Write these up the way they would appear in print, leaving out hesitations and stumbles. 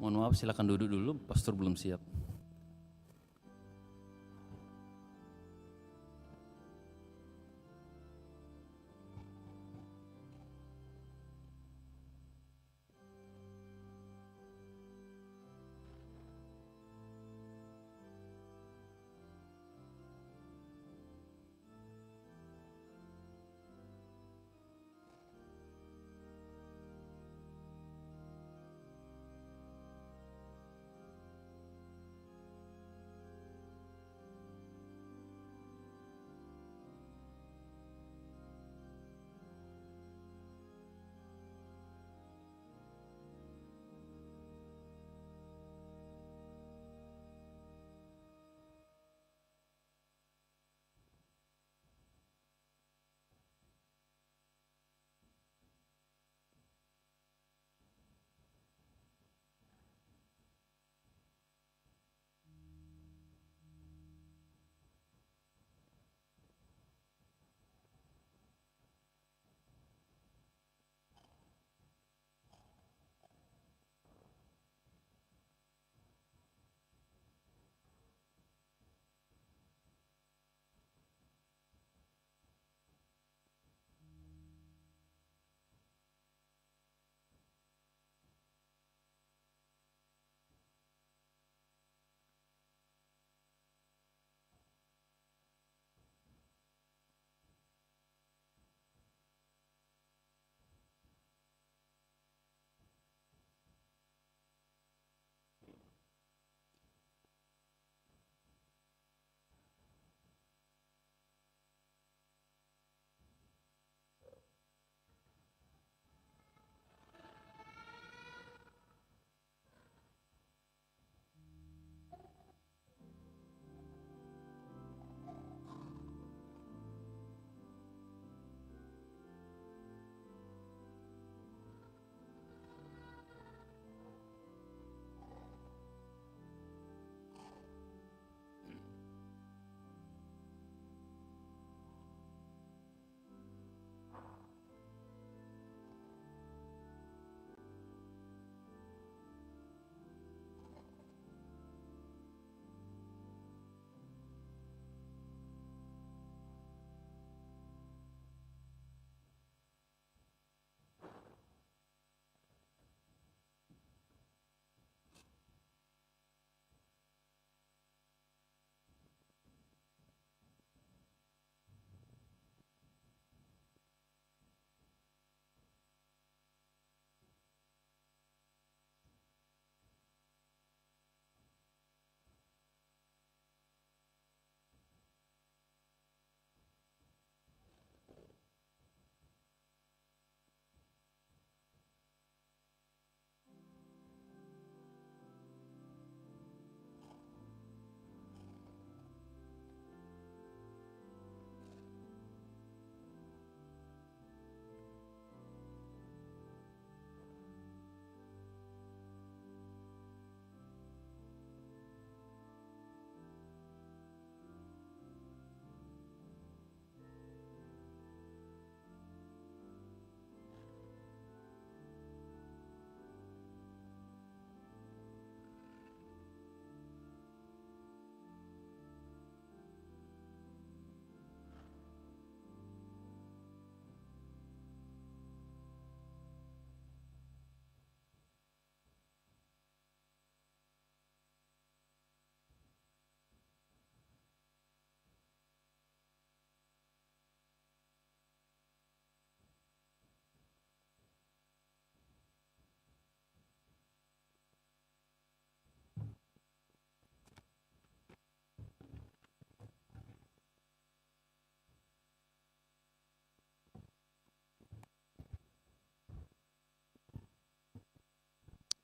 Mohon maaf, silakan duduk dulu, pastor belum siap.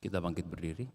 Kita bangkit berdiri.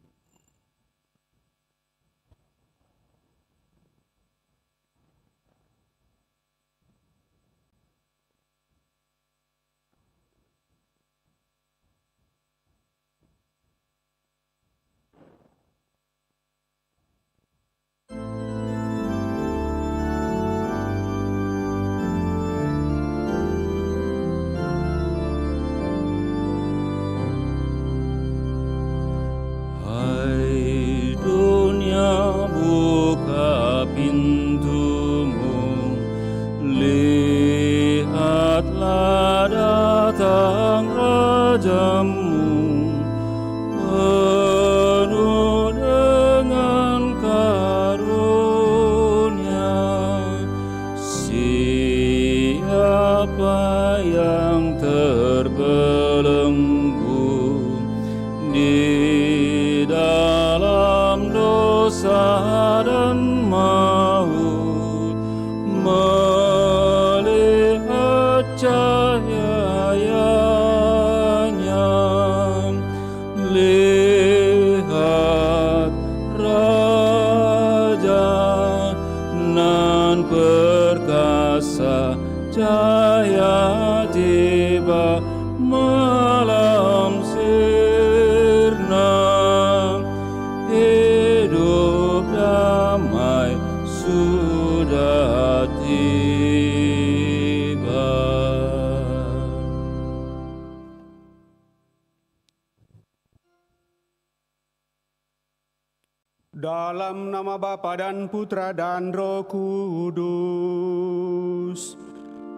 Dalam nama Bapa dan Putra dan Roh Kudus.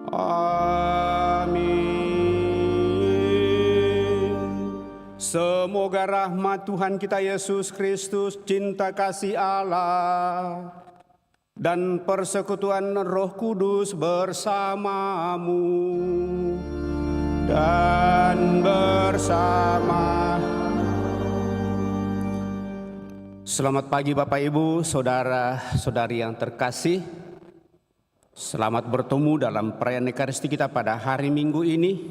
Amin. Semoga rahmat Tuhan kita Yesus Kristus, cinta kasih Allah, dan persekutuan Roh Kudus bersamamu dan bersama. Selamat pagi Bapak Ibu, saudara-saudari yang terkasih. Selamat bertemu dalam perayaan Ekaristi kita pada hari Minggu ini,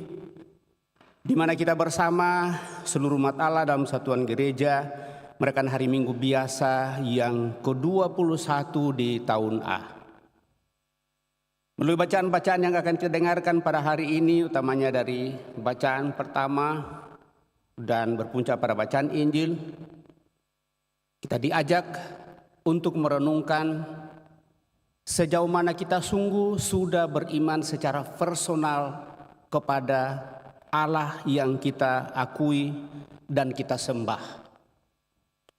di mana kita bersama seluruh umat Allah dalam satuan gereja merayakan hari Minggu biasa yang ke-21 di tahun A. Melalui bacaan-bacaan yang akan kita dengarkan pada hari ini, utamanya dari bacaan pertama dan berpuncak pada bacaan Injil, kita diajak untuk merenungkan sejauh mana kita sungguh sudah beriman secara personal kepada Allah yang kita akui dan kita sembah.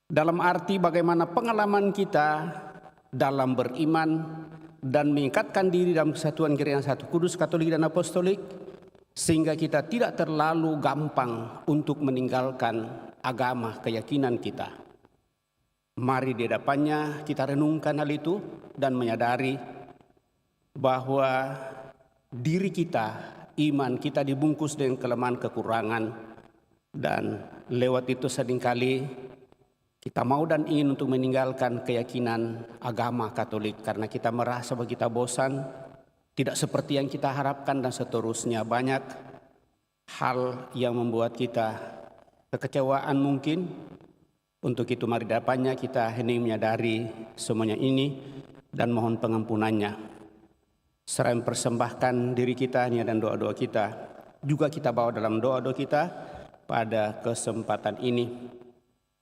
Dalam arti bagaimana pengalaman kita dalam beriman dan mengikatkan diri dalam kesatuan gereja yang satu, kudus, katolik, dan apostolik, sehingga kita tidak terlalu gampang untuk meninggalkan agama keyakinan kita. Mari di hadapannya kita renungkan hal itu dan menyadari bahwa diri kita, iman kita dibungkus dengan kelemahan, kekurangan, dan lewat itu seringkali kita mau dan ingin untuk meninggalkan keyakinan agama Katolik karena kita merasa bahwa kita bosan, tidak seperti yang kita harapkan, dan seterusnya. Banyak hal yang membuat kita kekecewaan mungkin. Untuk itu mari di hadapannya kita hening menyadari semuanya ini dan mohon pengampunannya. Seraya mempersembahkan diri kita dan doa-doa kita, juga kita bawa dalam doa-doa kita pada kesempatan ini.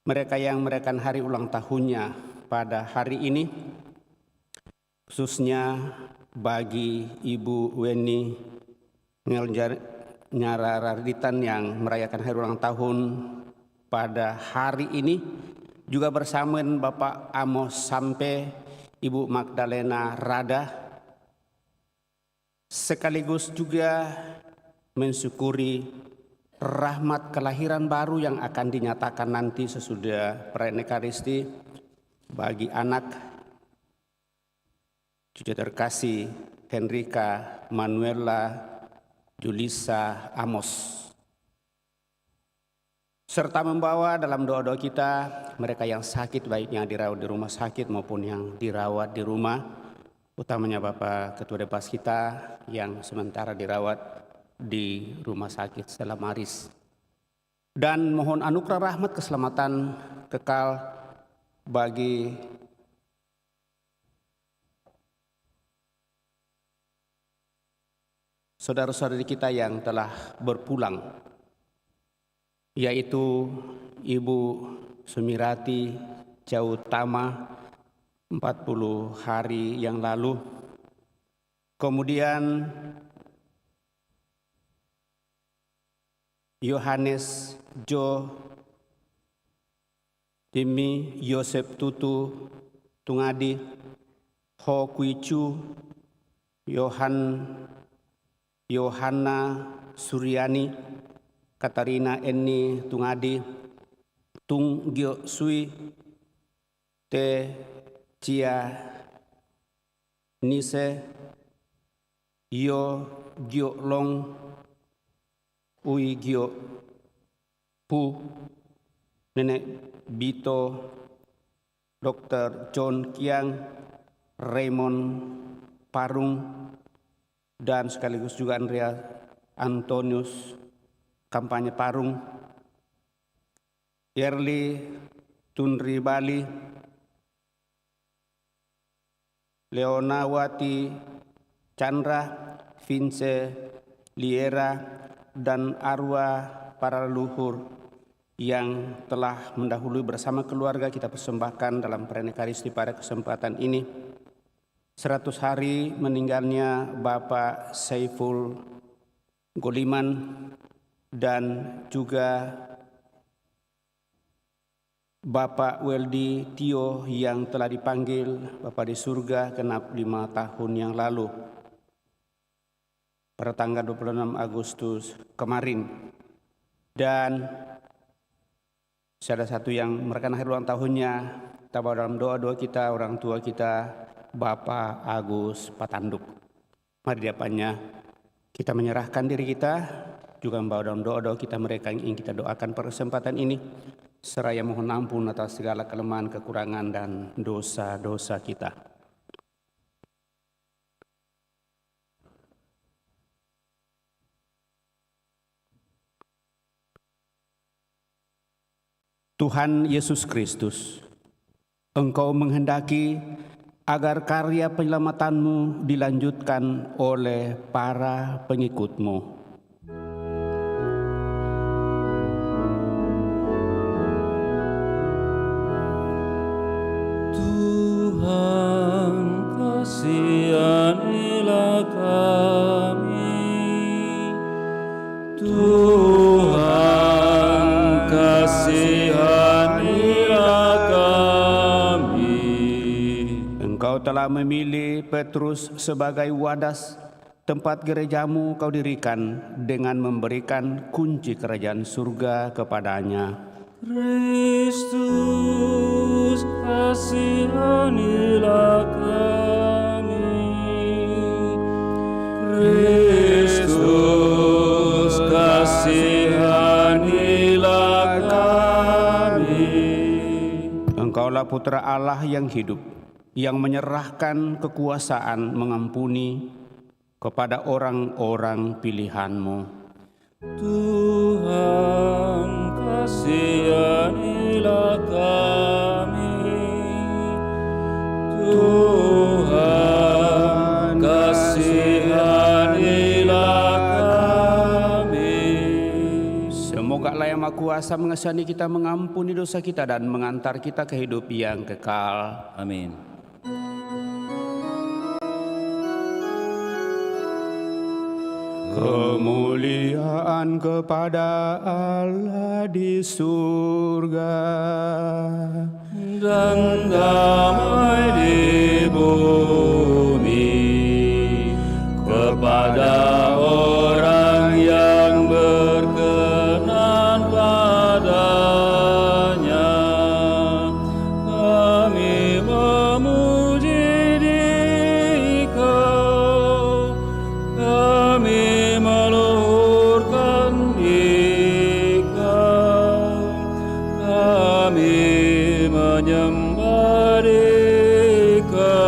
Mereka yang merayakan hari ulang tahunnya pada hari ini, khususnya bagi Ibu Weni Nyarararditan yang merayakan hari ulang tahun pada hari ini, juga bersama dengan Bapak Amos Sampe, Ibu Magdalena Rada, sekaligus juga mensyukuri rahmat kelahiran baru yang akan dinyatakan nanti sesudah perayaan Ekaristi bagi anak cucu terkasih Henrika Manuela Julissa Amos, serta membawa dalam doa-doa kita mereka yang sakit, baik yang dirawat di rumah sakit maupun yang dirawat di rumah, utamanya Bapak Ketua Depas kita yang sementara dirawat di rumah sakit Stella Maris. dan mohon anugerah rahmat keselamatan kekal bagi saudara-saudari kita yang telah berpulang, yaitu Ibu Sumirati Cautama 40 hari yang lalu, kemudian Yohanes Jo Dimi Yosep Tutu Tungadi, Ho Kuicu Yohana Suryani, Katarina Eni Tungadi, Tung Gyo Sui, Te Cia Nise, Yo Gyo Long, Ui Gyo Pu, Nenek Bito, Dr. John Kiang, Raymond Parung, dan sekaligus juga Andrea Antonius Kampanye Parung, Yerli Tunri Bali, Leonawati Chandra, Vince Liera, dan arwah para leluhur yang telah mendahului bersama keluarga kita persembahkan dalam perayaan Ekaristi pada kesempatan ini. 100 hari meninggalnya Bapak Saiful Goliman dan juga Bapak Weldi Tio yang telah dipanggil Bapak di surga genap 5 tahun yang lalu pada tanggal 26 Agustus kemarin. Dan ada satu yang merayakan hari ulang tahunnya, kita bawa dalam doa-doa kita, orang tua kita, Bapak Agus Patanduk. Mari di hadapannya kita menyerahkan diri kita, juga membawa dalam doa-doa kita mereka yang ingin kita doakan pada kesempatan ini, seraya mohon ampun atas segala kelemahan, kekurangan, dan dosa-dosa kita. Tuhan Yesus Kristus, Engkau menghendaki agar karya penyelamatanmu dilanjutkan oleh para pengikutmu. Tuhan, kasihanilah kami. Tuhan, kasihanilah kami. Engkau telah memilih Petrus sebagai wadas tempat gerejamu kau dirikan dengan memberikan kunci kerajaan surga kepadanya. Kristus, kasihanilah kami. Kristus, kasihanilah kami. Engkaulah Putra Allah yang hidup, yang menyerahkan kekuasaan mengampuni kepada orang-orang pilihan-Mu. Tuhan, kasihanilah kami. Tuhan, kasihanilah kami. Semoga Allah yang Maha Kuasa mengasihani kita, mengampuni dosa kita, dan mengantar kita ke hidup yang kekal. Amin. Kemuliaan kepada Allah di surga dan damai di bumi kepada orang yang berkenan padanya. Kami memuji Dikau, kami meluhurkan Dikau, kami menyembah Dikau.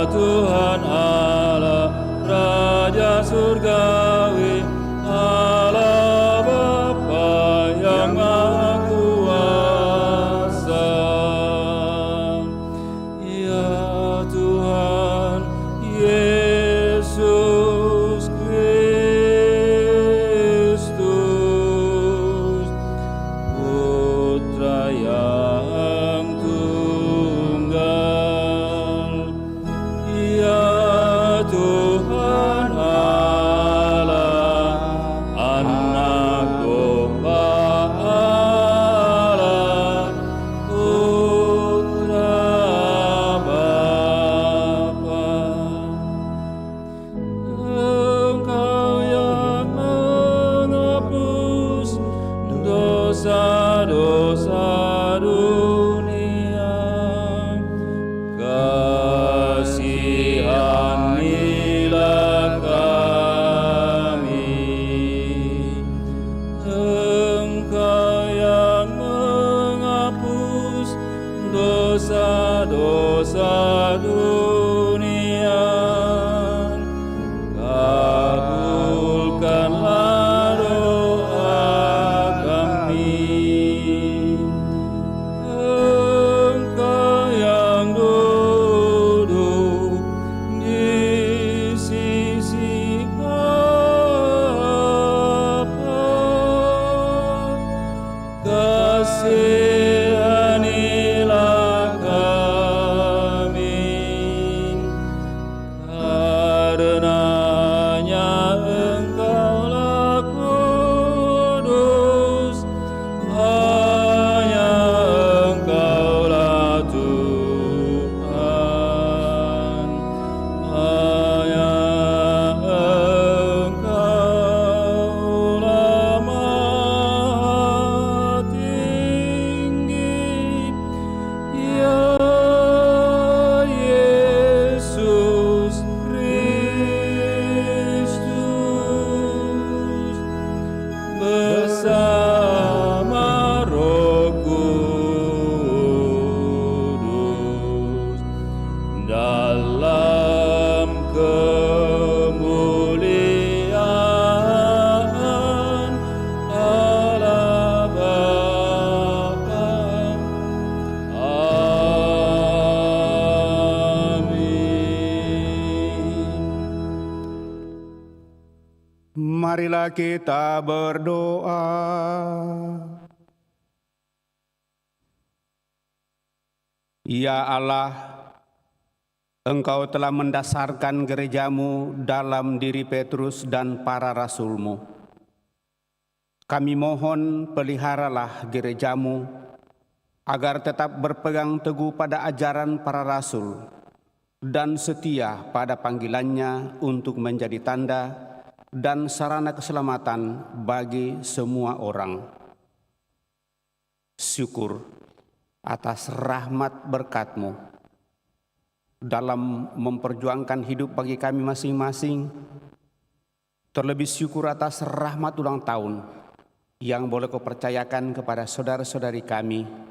Tuhan Allah, Raja surgawi, Allah Bapa yang Maha Kuasa. Ya Tuhan Yesus Kristus, Putra yang tunggal. Ya Tuhan Allah, Anak Domba Allah, Putra Bapa. Engkau yang menghapus dosa-dosa dunia, kasihanilah kami. Engkau yang menghapus dosa-dosa dunia, kabulkanlah doa kami. Engkau yang duduk di sisi Bapa, kasihanilah kami. Karenanya Engkaulah kudus, hanya Engkaulah Tuhan, hanya Engkaulah Maha Tinggi. Ya Yesus Kristus, bersama Roh Kudus, dalam kemuliaan Allah Bapa. Amin. Marilah kita berdoa. Ya Allah, Engkau telah mendasarkan gerejamu dalam diri Petrus dan para rasul-Mu. Kami mohon peliharalah gerejamu agar tetap berpegang teguh pada ajaran para rasul dan setia pada panggilannya untuk menjadi tanda dan sarana keselamatan bagi semua orang. Syukur atas rahmat berkat-Mu dalam memperjuangkan hidup bagi kami masing-masing. Terlebih syukur atas rahmat ulang tahun yang boleh Kau percayakan kepada saudara-saudari kami.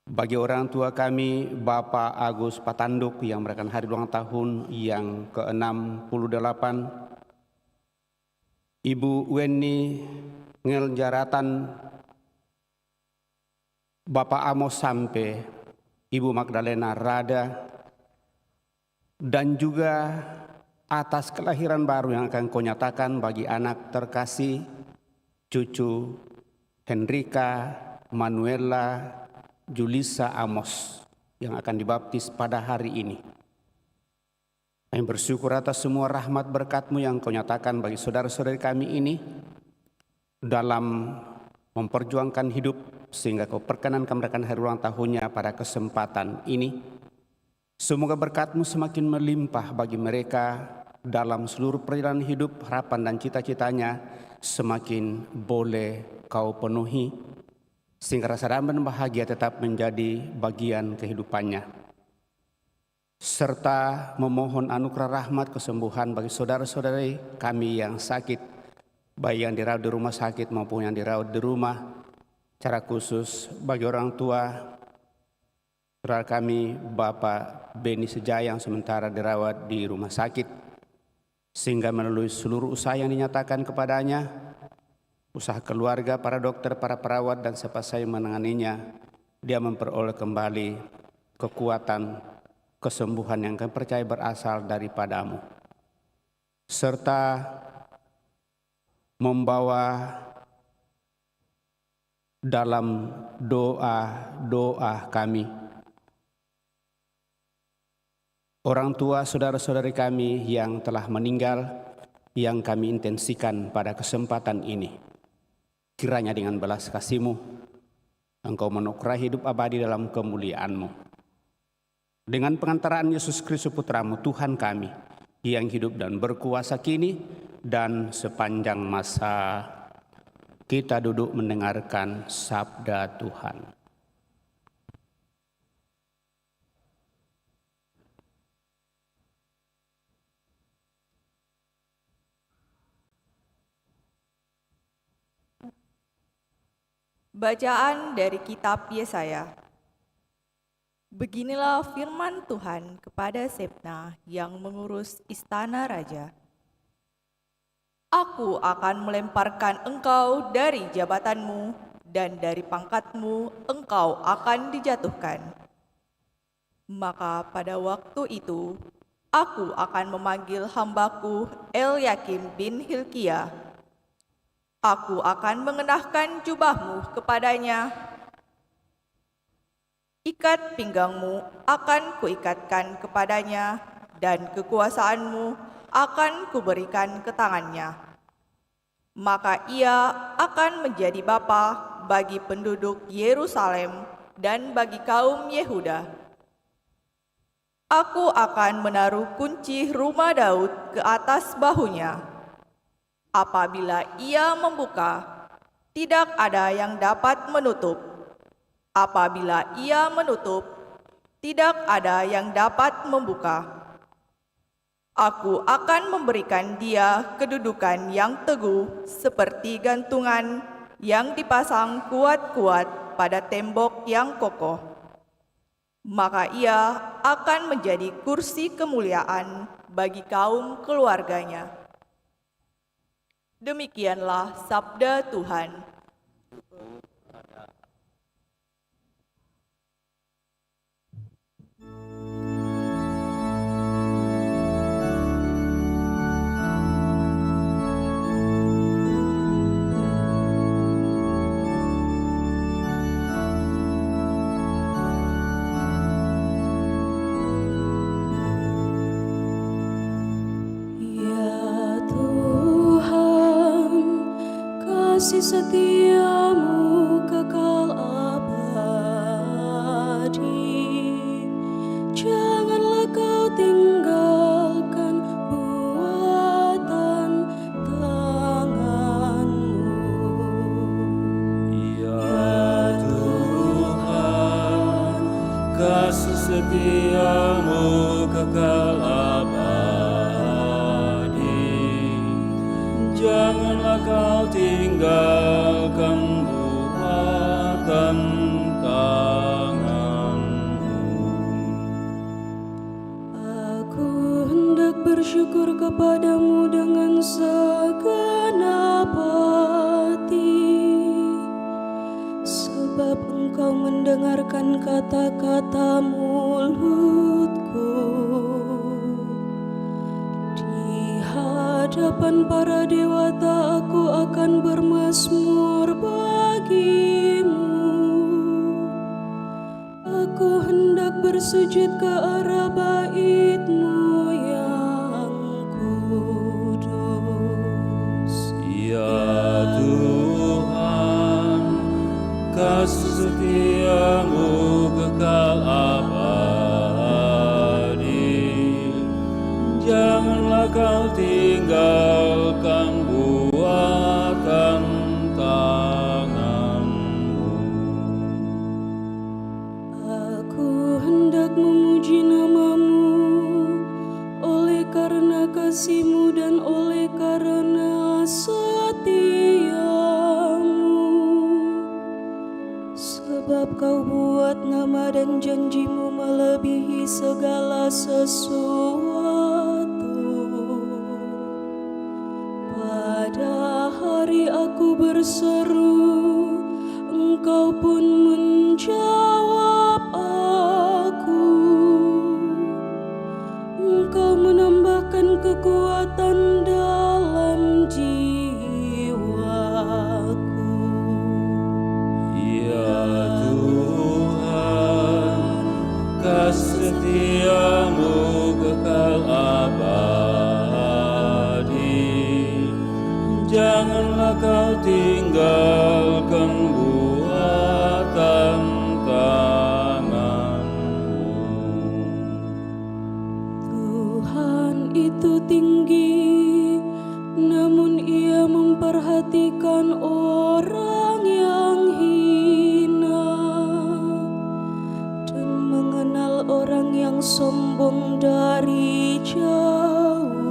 Bagi orang tua kami, Bapak Agus Patanduk yang merayakan hari ulang tahun yang ke-68, Ibu Weni Ngeljaratan, Bapak Amos Sampe, Ibu Magdalena Rada, dan juga atas kelahiran baru yang akan Kau nyatakan bagi anak terkasih, cucu Henrika, Manuela, Julisa Amos yang akan dibaptis pada hari ini. Kami bersyukur atas semua rahmat berkat-Mu yang Kau nyatakan bagi saudara-saudari kami ini dalam memperjuangkan hidup sehingga Kau perkenankan merayakan hari ulang tahunnya pada kesempatan ini. Semoga berkat-Mu semakin melimpah bagi mereka dalam seluruh perjalanan hidup, harapan dan cita-citanya semakin boleh Kau penuhi, sehingga rasa damai dan bahagia tetap menjadi bagian kehidupannya. Serta memohon anugerah rahmat kesembuhan bagi saudara-saudari kami yang sakit, baik yang dirawat di rumah sakit maupun yang dirawat di rumah, secara khusus bagi orang tua Saudara kami Bapak Beni Sejaya yang sementara dirawat di rumah sakit, sehingga melalui seluruh usaha yang dinyatakan kepadanya, usaha keluarga, para dokter, para perawat, dan siapa saja yang menanganinya, dia memperoleh kembali kekuatan, kesembuhan yang kami percaya berasal daripadamu, serta membawa dalam doa-doa kami orang tua saudara-saudari kami yang telah meninggal, yang kami intensikan pada kesempatan ini. Kiranya dengan belas kasih-Mu, Engkau menukarahi hidup abadi dalam kemuliaan-Mu. Dengan pengantaraan Yesus Kristus Putra-Mu, Tuhan kami, yang hidup dan berkuasa kini dan sepanjang masa. Kita duduk mendengarkan sabda Tuhan. Bacaan dari kitab Yesaya. Beginilah firman Tuhan kepada Sebna yang mengurus istana raja. Aku akan melemparkan engkau dari jabatanmu, dan dari pangkatmu engkau akan dijatuhkan. Maka pada waktu itu, aku akan memanggil hambaku Elyakim bin Hilkiah. Aku akan mengenahkan jubahmu kepadanya. Ikat pinggangmu akan kuikatkan kepadanya, dan kekuasaanmu akan kuberikan ke tangannya. Maka ia akan menjadi bapa bagi penduduk Yerusalem dan bagi kaum Yehuda. Aku akan menaruh kunci rumah Daud ke atas bahunya. Apabila ia membuka, tidak ada yang dapat menutup. Apabila ia menutup, tidak ada yang dapat membuka. Aku akan memberikan dia kedudukan yang teguh seperti gantungan yang dipasang kuat-kuat pada tembok yang kokoh. Maka ia akan menjadi kursi kemuliaan bagi kaum keluarganya. Demikianlah sabda Tuhan. Kasih setiamu kekal abadi. Janganlah kau tinggalkan buatan tanganmu. Ya Tuhan, kasih setiamu kekal abadi. Janganlah kau tinggalkan buatan tanganmu. Aku hendak bersyukur kepadamu dengan segenap hati, sebab engkau mendengarkan kata-kata mulutku. Di hadapan para dewata aku akan bermazmur bagimu. Aku hendak bersujud ke arah bait-Mu yang kudus. Ya Tuhan, kasih setiamu kekal abadi. Janganlah kau tinggalkan buatan tanganmu. Aku hendak memuji nama-Mu oleh karena kasih-Mu dan oleh karena setia-Mu. Sebab Kau buat nama dan janji-Mu sesuatu. Pada hari aku berseru, Engkau pun menjawab aku. Engkau menambahkan kekuatan dalam jiwaku. Ya Tuhan, kasih setiamu kekal abadi. Janganlah kau tinggalkan buatan tanganmu. Tuhan itu tinggi, namun Ia memperhatikan orang yang hina dan mengenal orang yang sombong dari jauh.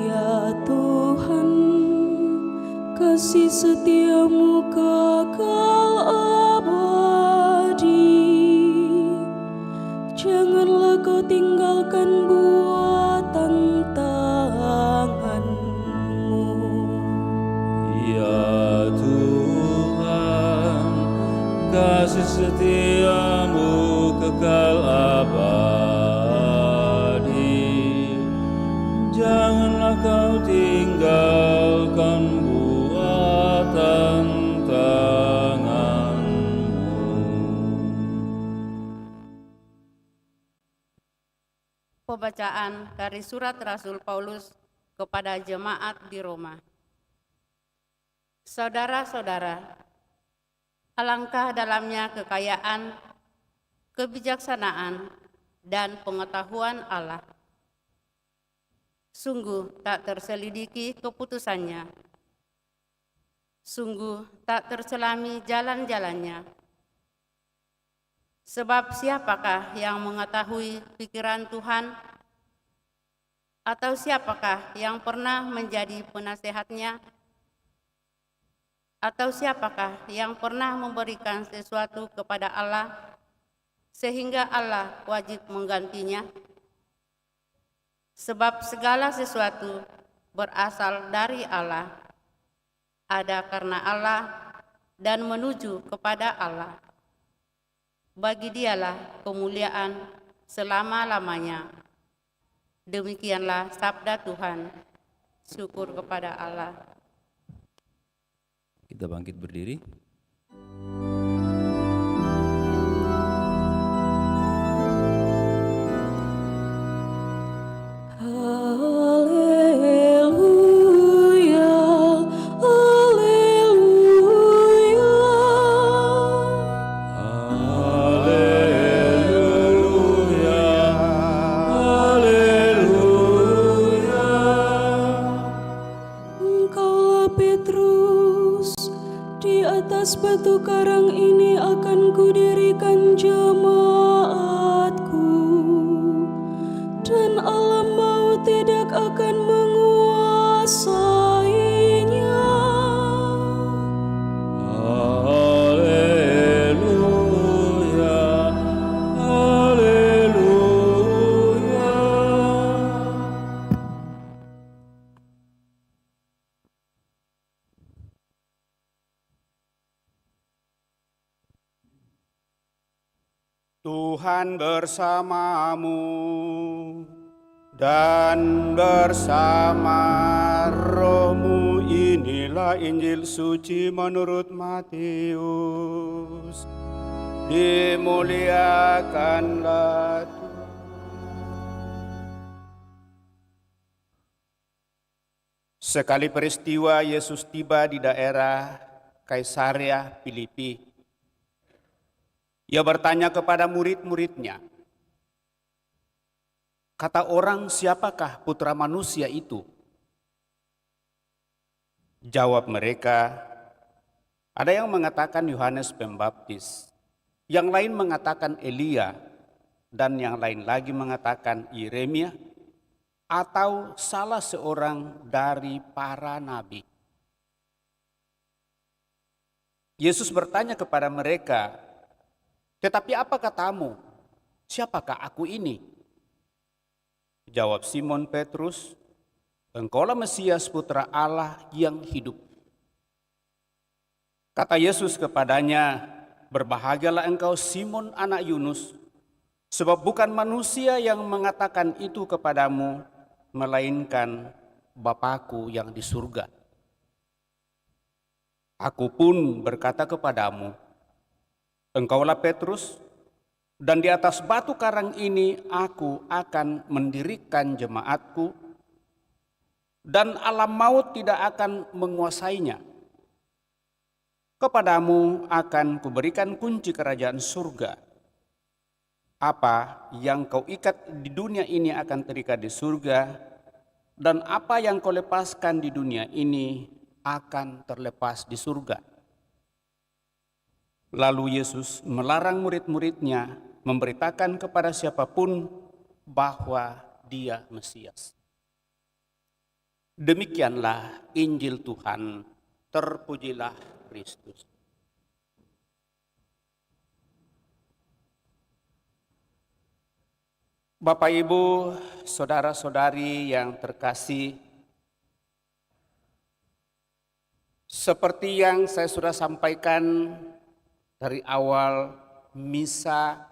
Ya Tuhan, kasih setiamu kekal abadi. Janganlah kau tinggalkan buatan tanganmu. Ya Tuhan, kasih setiamu kekal abadi. Janganlah kau tinggalkan buatan tanganmu. Pembacaan dari surat Rasul Paulus kepada jemaat di Roma. Saudara-saudara, alangkah dalamnya kekayaan, kebijaksanaan, dan pengetahuan Allah. Sungguh tak terselidiki keputusannya. Sungguh tak terselami jalan-jalannya. Sebab siapakah yang mengetahui pikiran Tuhan? Atau siapakah yang pernah menjadi penasehatnya? Atau siapakah yang pernah memberikan sesuatu kepada Allah, sehingga Allah wajib menggantinya? Sebab segala sesuatu berasal dari Allah, ada karena Allah, dan menuju kepada Allah. Bagi Dialah kemuliaan selama-lamanya. Demikianlah sabda Tuhan. Syukur kepada Allah. Kita bangkit berdiri. Haleluya, haleluya. Haleluya, haleluya. Engkaulah Petrus, di atas batu karang ini akan kudirikan jemaatku, dan alam maut tidak akan menguasainya. Haleluya, haleluya. Tuhan bersamamu dan bersama rohmu. Inilah Injil suci menurut Matius. Dimuliakanlah Tuhan. Sekali peristiwa Yesus tiba di daerah Kaisarea Filipi. Ia bertanya kepada murid-muridnya, kata orang, siapakah putra manusia itu? Jawab mereka, ada yang mengatakan Yohanes Pembaptis, yang lain mengatakan Elia, dan yang lain lagi mengatakan Yeremia, atau salah seorang dari para nabi. Yesus bertanya kepada mereka, tetapi apa katamu? siapakah aku ini? Jawab Simon Petrus, engkaulah Mesias putra Allah yang hidup. Kata Yesus kepadanya, berbahagialah engkau Simon anak Yunus, sebab bukan manusia yang mengatakan itu kepadamu, melainkan Bapa-Ku yang di surga. Aku pun berkata kepadamu, engkaulah Petrus, dan di atas batu karang ini aku akan mendirikan jemaatku, dan alam maut tidak akan menguasainya. Kepadamu akan kuberikan kunci kerajaan surga. Apa yang kau ikat di dunia ini akan terikat di surga, dan apa yang kau lepaskan di dunia ini akan terlepas di surga. Lalu Yesus melarang murid-muridnya memberitakan kepada siapapun bahwa Dia Mesias. Demikianlah Injil Tuhan, terpujilah Kristus. Bapak, Ibu, saudara-saudari yang terkasih, seperti yang saya sudah sampaikan dari awal misa,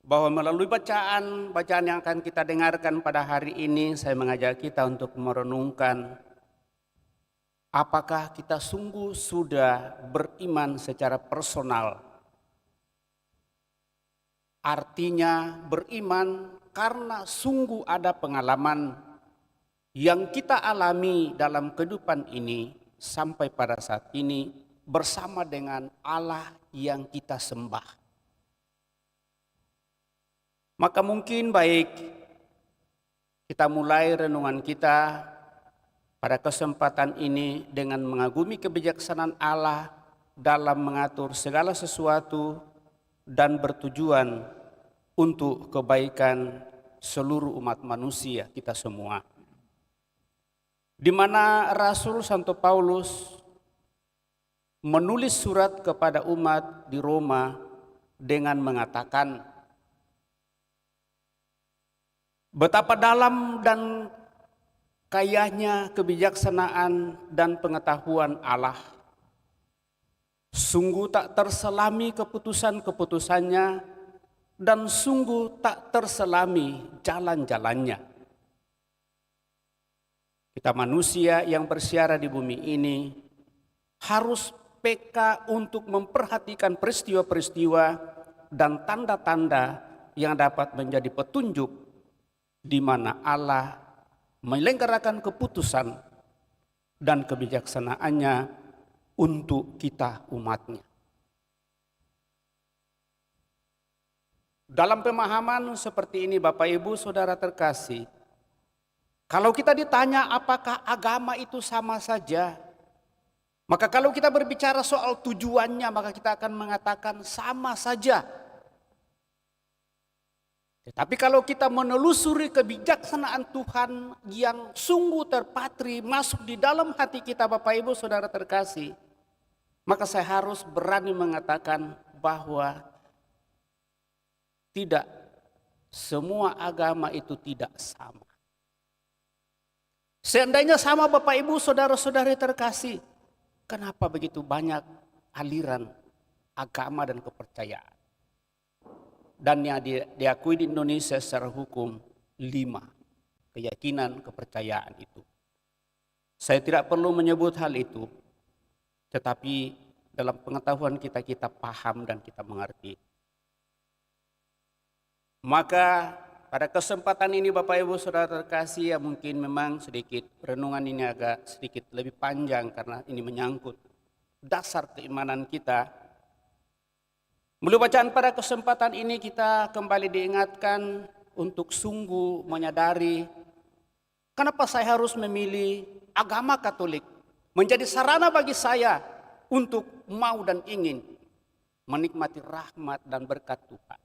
bahwa melalui bacaan yang akan kita dengarkan pada hari ini, saya mengajak kita untuk merenungkan apakah kita sungguh sudah beriman secara personal. Artinya beriman karena sungguh ada pengalaman yang kita alami dalam kehidupan ini sampai pada saat ini bersama dengan Allah yang kita sembah. Maka mungkin baik kita mulai renungan kita pada kesempatan ini dengan mengagumi kebijaksanaan Allah dalam mengatur segala sesuatu dan bertujuan untuk kebaikan seluruh umat manusia kita semua. Di mana Rasul Santo Paulus menulis surat kepada umat di Roma dengan mengatakan, betapa dalam dan kayanya kebijaksanaan dan pengetahuan Allah. Sungguh tak terselami keputusan-keputusannya dan sungguh tak terselami jalan-jalannya. Kita manusia yang bersiara di bumi ini harus peka untuk memperhatikan peristiwa-peristiwa dan tanda-tanda yang dapat menjadi petunjuk di mana Allah menyelenggarakan keputusan dan kebijaksanaannya untuk kita umatnya. Dalam pemahaman seperti ini Bapak Ibu Saudara terkasih, kalau kita ditanya apakah agama itu sama saja, maka kalau kita berbicara soal tujuannya maka kita akan mengatakan sama saja. Tetapi kalau kita menelusuri kebijaksanaan Tuhan yang sungguh terpatri masuk di dalam hati kita Bapak Ibu Saudara terkasih, maka saya harus berani mengatakan bahwa tidak semua agama itu tidak sama. Seandainya sama Bapak Ibu Saudara-saudari terkasih, kenapa begitu banyak aliran agama dan kepercayaan? Dan yang diakui di Indonesia secara hukum 5 keyakinan kepercayaan itu. Saya tidak perlu menyebut hal itu, tetapi dalam pengetahuan kita paham dan kita mengerti. Maka pada kesempatan ini Bapak Ibu Saudara terkasih, ya mungkin memang sedikit renungan ini agak sedikit lebih panjang karena ini menyangkut dasar keimanan kita. Melalui bacaan pada kesempatan ini kita kembali diingatkan untuk sungguh menyadari kenapa saya harus memilih agama Katolik menjadi sarana bagi saya untuk mau dan ingin menikmati rahmat dan berkat Tuhan.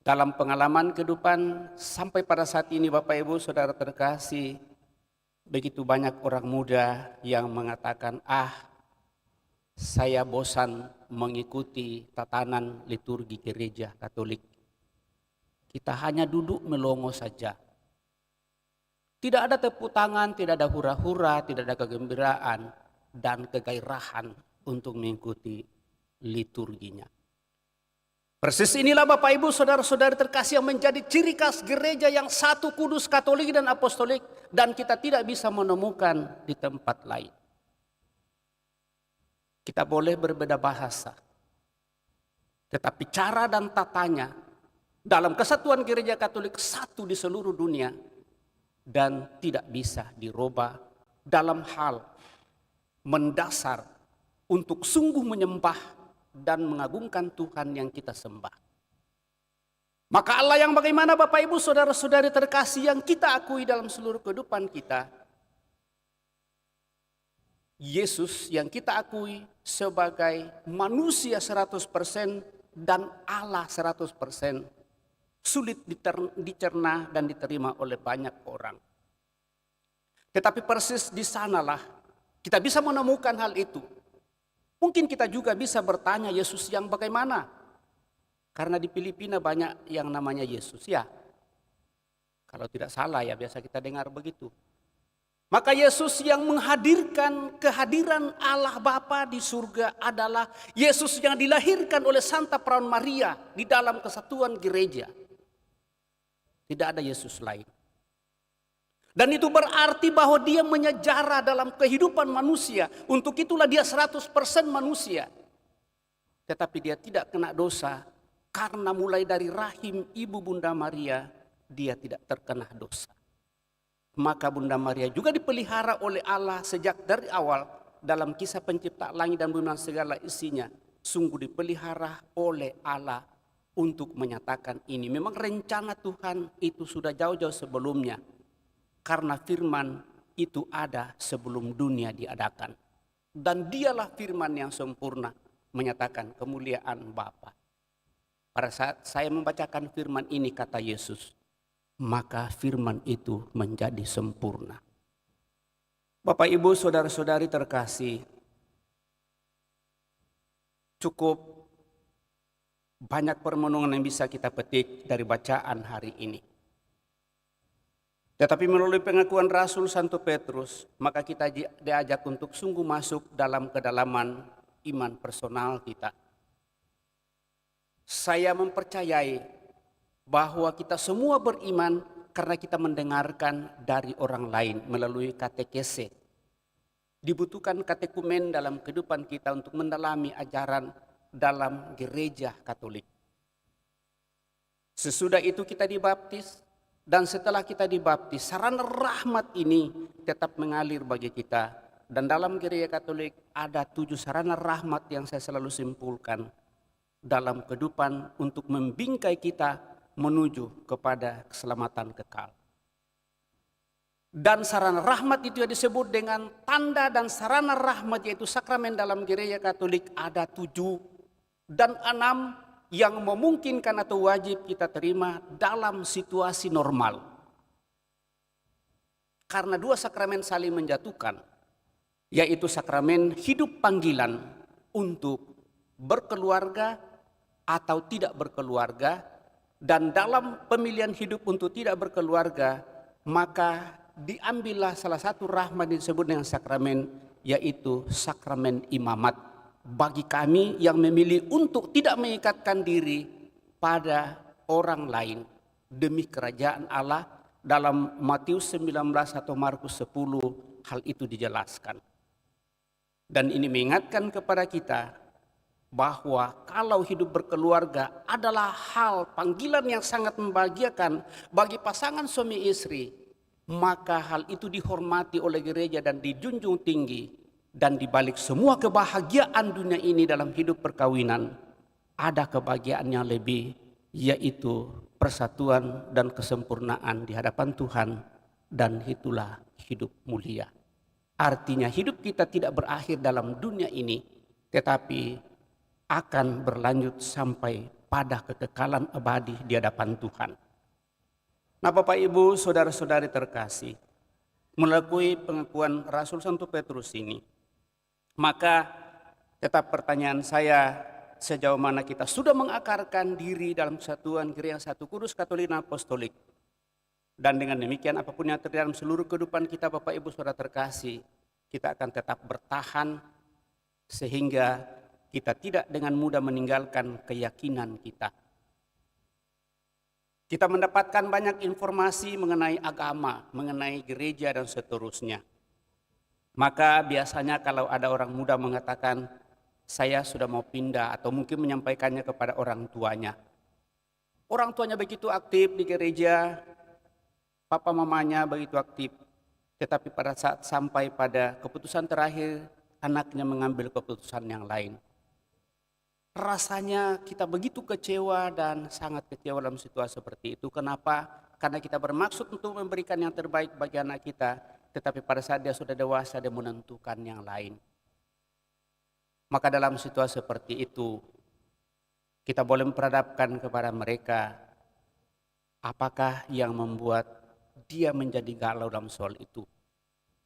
Dalam pengalaman kehidupan sampai pada saat ini Bapak Ibu Saudara terkasih, begitu banyak orang muda yang mengatakan, saya bosan mengikuti tatanan liturgi gereja Katolik. Kita hanya duduk melongo saja. Tidak ada tepuk tangan, tidak ada hura-hura, tidak ada kegembiraan dan kegairahan untuk mengikuti liturginya. Persis inilah Bapak Ibu saudara-saudari terkasih yang menjadi ciri khas gereja yang satu, kudus, katolik dan apostolik, dan kita tidak bisa menemukan di tempat lain. Kita boleh berbeda bahasa, tetapi cara dan tatanya dalam kesatuan gereja Katolik satu di seluruh dunia dan tidak bisa dirubah dalam hal mendasar untuk sungguh menyembah dan mengagungkan Tuhan yang kita sembah. Maka Allah yang bagaimana Bapak Ibu saudara-saudari terkasih yang kita akui dalam seluruh kehidupan kita, Yesus yang kita akui sebagai manusia 100% dan Allah 100%, sulit dicerna dan diterima oleh banyak orang. Tetapi persis di sanalah kita bisa menemukan hal itu. Mungkin kita juga bisa bertanya, Yesus yang bagaimana? Karena di Filipina banyak yang namanya Yesus, ya. Kalau tidak salah ya, biasa kita dengar begitu. Maka Yesus yang menghadirkan kehadiran Allah Bapa di surga adalah Yesus yang dilahirkan oleh Santa Perawan Maria di dalam kesatuan gereja. Tidak ada Yesus lain. Dan itu berarti bahwa dia menyejarah dalam kehidupan manusia. Untuk itulah dia 100% manusia. Tetapi dia tidak kena dosa karena mulai dari rahim ibu Bunda Maria dia tidak terkena dosa. Maka Bunda Maria juga dipelihara oleh Allah sejak dari awal dalam kisah penciptaan langit dan bumi dan segala isinya. Sungguh dipelihara oleh Allah untuk menyatakan ini. Memang rencana Tuhan itu sudah jauh-jauh sebelumnya. Karena firman itu ada sebelum dunia diadakan. Dan dialah firman yang sempurna menyatakan kemuliaan Bapa. Pada saat saya membacakan firman ini kata Yesus, maka firman itu menjadi sempurna. Bapak Ibu saudara-saudari terkasih, cukup banyak permenungan yang bisa kita petik dari bacaan hari ini. Tetapi melalui pengakuan Rasul Santo Petrus, maka kita diajak untuk sungguh masuk dalam kedalaman iman personal kita. Saya mempercayai bahwa kita semua beriman karena kita mendengarkan dari orang lain melalui katekese. Dibutuhkan katekumen dalam kehidupan kita untuk mendalami ajaran dalam gereja Katolik. Sesudah itu kita dibaptis. Dan setelah kita dibaptis, sarana rahmat ini tetap mengalir bagi kita. Dan dalam gereja Katolik ada 7 sarana rahmat yang saya selalu simpulkan dalam kehidupan untuk membingkai kita menuju kepada keselamatan kekal. Dan sarana rahmat itu yang disebut dengan tanda dan sarana rahmat, yaitu sakramen dalam gereja Katolik ada 7 dan 6 yang memungkinkan atau wajib kita terima dalam situasi normal. Karena 2 sakramen saling menjatuhkan, yaitu sakramen hidup panggilan untuk berkeluarga atau tidak berkeluarga, dan dalam pemilihan hidup untuk tidak berkeluarga, maka diambillah salah satu rahmat yang disebut dengan sakramen, yaitu sakramen imamat. Bagi kami yang memilih untuk tidak mengikatkan diri pada orang lain demi kerajaan Allah, dalam Matius 19 atau Markus 10 hal itu dijelaskan. Dan ini mengingatkan kepada kita bahwa kalau hidup berkeluarga adalah hal panggilan yang sangat membahagiakan bagi pasangan suami istri, maka hal itu dihormati oleh gereja dan dijunjung tinggi. Dan di balik semua kebahagiaan dunia ini dalam hidup perkawinan, ada kebahagiaan yang lebih, yaitu persatuan dan kesempurnaan di hadapan Tuhan, dan itulah hidup mulia. Artinya hidup kita tidak berakhir dalam dunia ini, tetapi akan berlanjut sampai pada kekekalan abadi di hadapan Tuhan. Nah Bapak Ibu saudara-saudari terkasih, melalui pengakuan Rasul Santo Petrus ini, maka Tetap pertanyaan saya, sejauh mana kita sudah mengakarkan diri dalam kesatuan Gereja Satu Kudus Katolik dan Apostolik. Dan dengan demikian apapun yang terjadi dalam seluruh kehidupan kita Bapak Ibu Saudara terkasih, kita akan tetap bertahan sehingga kita tidak dengan mudah meninggalkan keyakinan kita. Kita mendapatkan banyak informasi mengenai agama, mengenai gereja dan seterusnya. Maka biasanya kalau ada orang muda mengatakan, saya sudah mau pindah atau mungkin menyampaikannya kepada orang tuanya. Orang tuanya begitu aktif di gereja, papa mamanya begitu aktif. Tetapi pada saat sampai pada keputusan terakhir, anaknya mengambil keputusan yang lain. Rasanya kita begitu kecewa dan sangat kecewa dalam situasi seperti itu. Kenapa? Karena kita bermaksud untuk memberikan yang terbaik bagi anak kita, tetapi pada saat dia sudah dewasa, dia menentukan yang lain. Maka dalam situasi seperti itu, kita boleh memperhadapkan kepada mereka, apakah yang membuat dia menjadi galau dalam soal itu.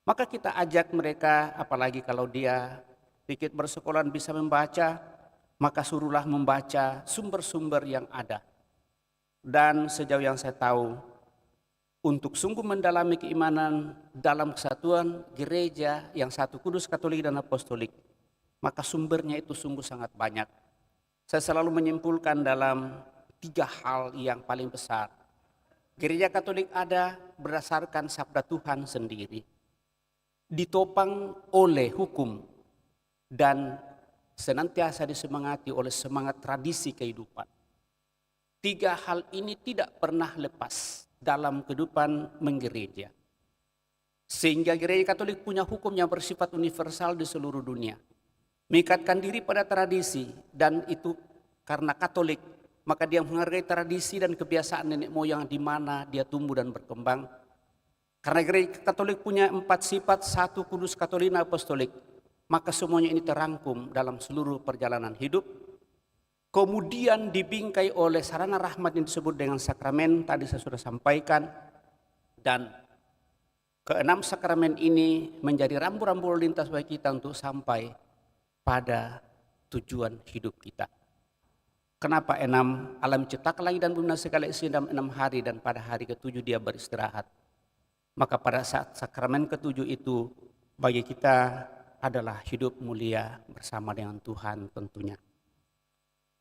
Maka kita ajak mereka, apalagi kalau dia sedikit bersekolah bisa membaca, maka suruhlah membaca sumber-sumber yang ada. Dan sejauh yang saya tahu, untuk sungguh mendalami keimanan dalam kesatuan gereja yang satu kudus Katolik dan Apostolik, maka sumbernya itu sungguh sangat banyak. Saya selalu menyimpulkan dalam 3 hal yang paling besar. Gereja Katolik ada berdasarkan sabda Tuhan sendiri, ditopang oleh hukum, dan senantiasa disemangati oleh semangat tradisi kehidupan. 3 hal ini tidak pernah lepas dalam kehidupan menggereja. Sehingga gereja Katolik punya hukum yang bersifat universal di seluruh dunia. Mengikatkan diri pada tradisi, dan itu karena Katolik, maka dia menghargai tradisi dan kebiasaan nenek moyang di mana dia tumbuh dan berkembang. Karena gereja Katolik punya 4 sifat, satu kudus Katolik dan Apostolik, maka semuanya ini terangkum dalam seluruh perjalanan hidup. Kemudian dibingkai oleh sarana rahmat yang disebut dengan sakramen, tadi saya sudah sampaikan. Dan ke-6 sakramen ini menjadi rambu-rambu lalu lintas bagi kita untuk sampai pada tujuan hidup kita. Kenapa 6? Alam ciptakan langit dan bumi segala isi dalam 6 hari, dan pada hari ke-7 dia beristirahat. Maka pada saat sakramen ke-7 itu bagi kita adalah hidup mulia bersama dengan Tuhan tentunya.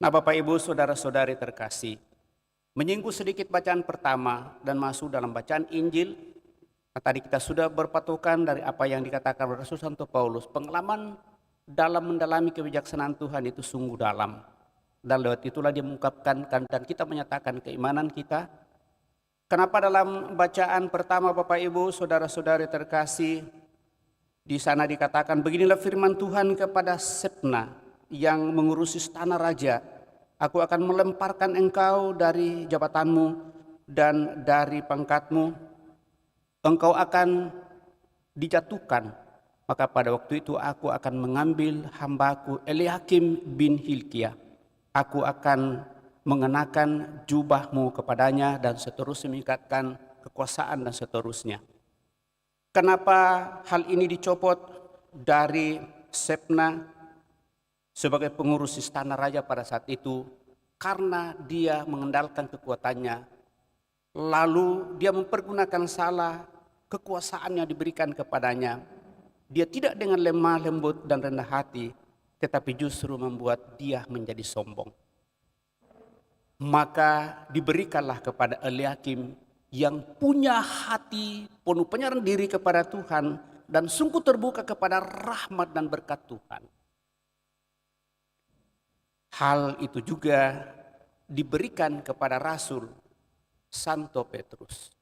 Nah Bapak Ibu Saudara-saudari terkasih, menyinggung sedikit bacaan pertama dan masuk dalam bacaan Injil. Nah, tadi kita sudah berpatokan dari apa yang dikatakan oleh Rasul Santo Paulus. Pengalaman dalam mendalami kebijaksanaan Tuhan itu sungguh dalam. Dan lewat itulah dia mengungkapkan dan kita menyatakan keimanan kita. Kenapa dalam bacaan pertama Bapak Ibu Saudara-saudari terkasih, di sana dikatakan, beginilah firman Tuhan kepada Shebna yang mengurusi istana raja. Aku akan melemparkan engkau dari jabatanmu dan dari pangkatmu. Engkau akan dijatuhkan. Maka pada waktu itu aku akan mengambil hambaku Eliakim bin Hilkiah. Aku akan mengenakan jubahmu kepadanya dan seterusnya, meningkatkan kekuasaan dan seterusnya. Kenapa hal ini dicopot dari Shebna sebagai pengurus istana raja pada saat itu? Karena dia mengandalkan kekuatannya, lalu dia mempergunakan salah kekuasaan yang diberikan kepadanya. Dia tidak dengan lemah lembut dan rendah hati, tetapi justru membuat dia menjadi sombong. Maka diberikanlah kepada Eliakim yang punya hati penuh penyerahan diri kepada Tuhan dan sungguh terbuka kepada rahmat dan berkat Tuhan. Hal itu juga diberikan kepada Rasul Santo Petrus.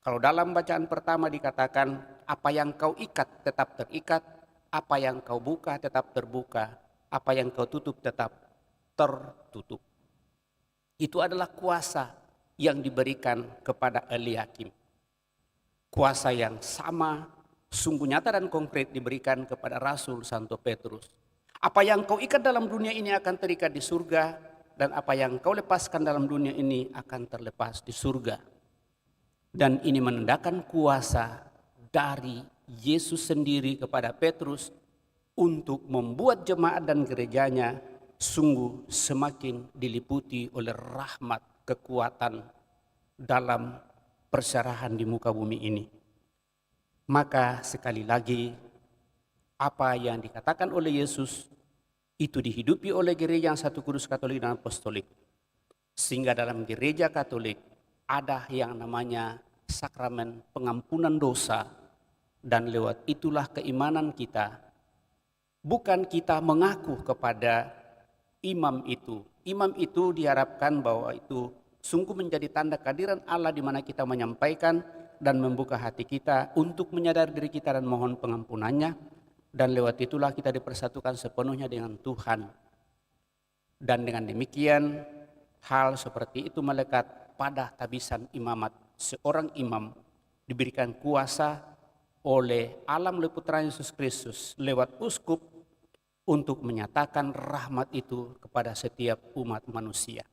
Kalau dalam bacaan pertama dikatakan, apa yang kau ikat tetap terikat, apa yang kau buka tetap terbuka, apa yang kau tutup tetap tertutup. Itu adalah kuasa yang diberikan kepada Eliakim. Kuasa yang sama, sungguh nyata dan konkret diberikan kepada Rasul Santo Petrus. Apa yang kau ikat dalam dunia ini akan terikat di surga, dan apa yang kau lepaskan dalam dunia ini akan terlepas di surga. Dan ini menandakan kuasa dari Yesus sendiri kepada Petrus, untuk membuat jemaat dan gerejanya sungguh semakin diliputi oleh rahmat kekuatan dalam perserahan di muka bumi ini. Maka sekali lagi, apa yang dikatakan oleh Yesus itu dihidupi oleh gereja yang satu kudus, Katolik dan Apostolik. Sehingga dalam gereja Katolik ada yang namanya sakramen pengampunan dosa, dan lewat itulah keimanan kita. Bukan kita mengaku kepada imam itu. Imam itu diharapkan bahwa itu sungguh menjadi tanda kehadiran Allah di mana kita menyampaikan dan membuka hati kita untuk menyadari diri kita dan mohon pengampunannya. Dan lewat itulah kita dipersatukan sepenuhnya dengan Tuhan. Dan dengan demikian hal seperti itu melekat pada tabisan imamat. Seorang imam diberikan kuasa oleh Allah melalui Putra Yesus Kristus lewat uskup untuk menyatakan rahmat itu kepada setiap umat manusia.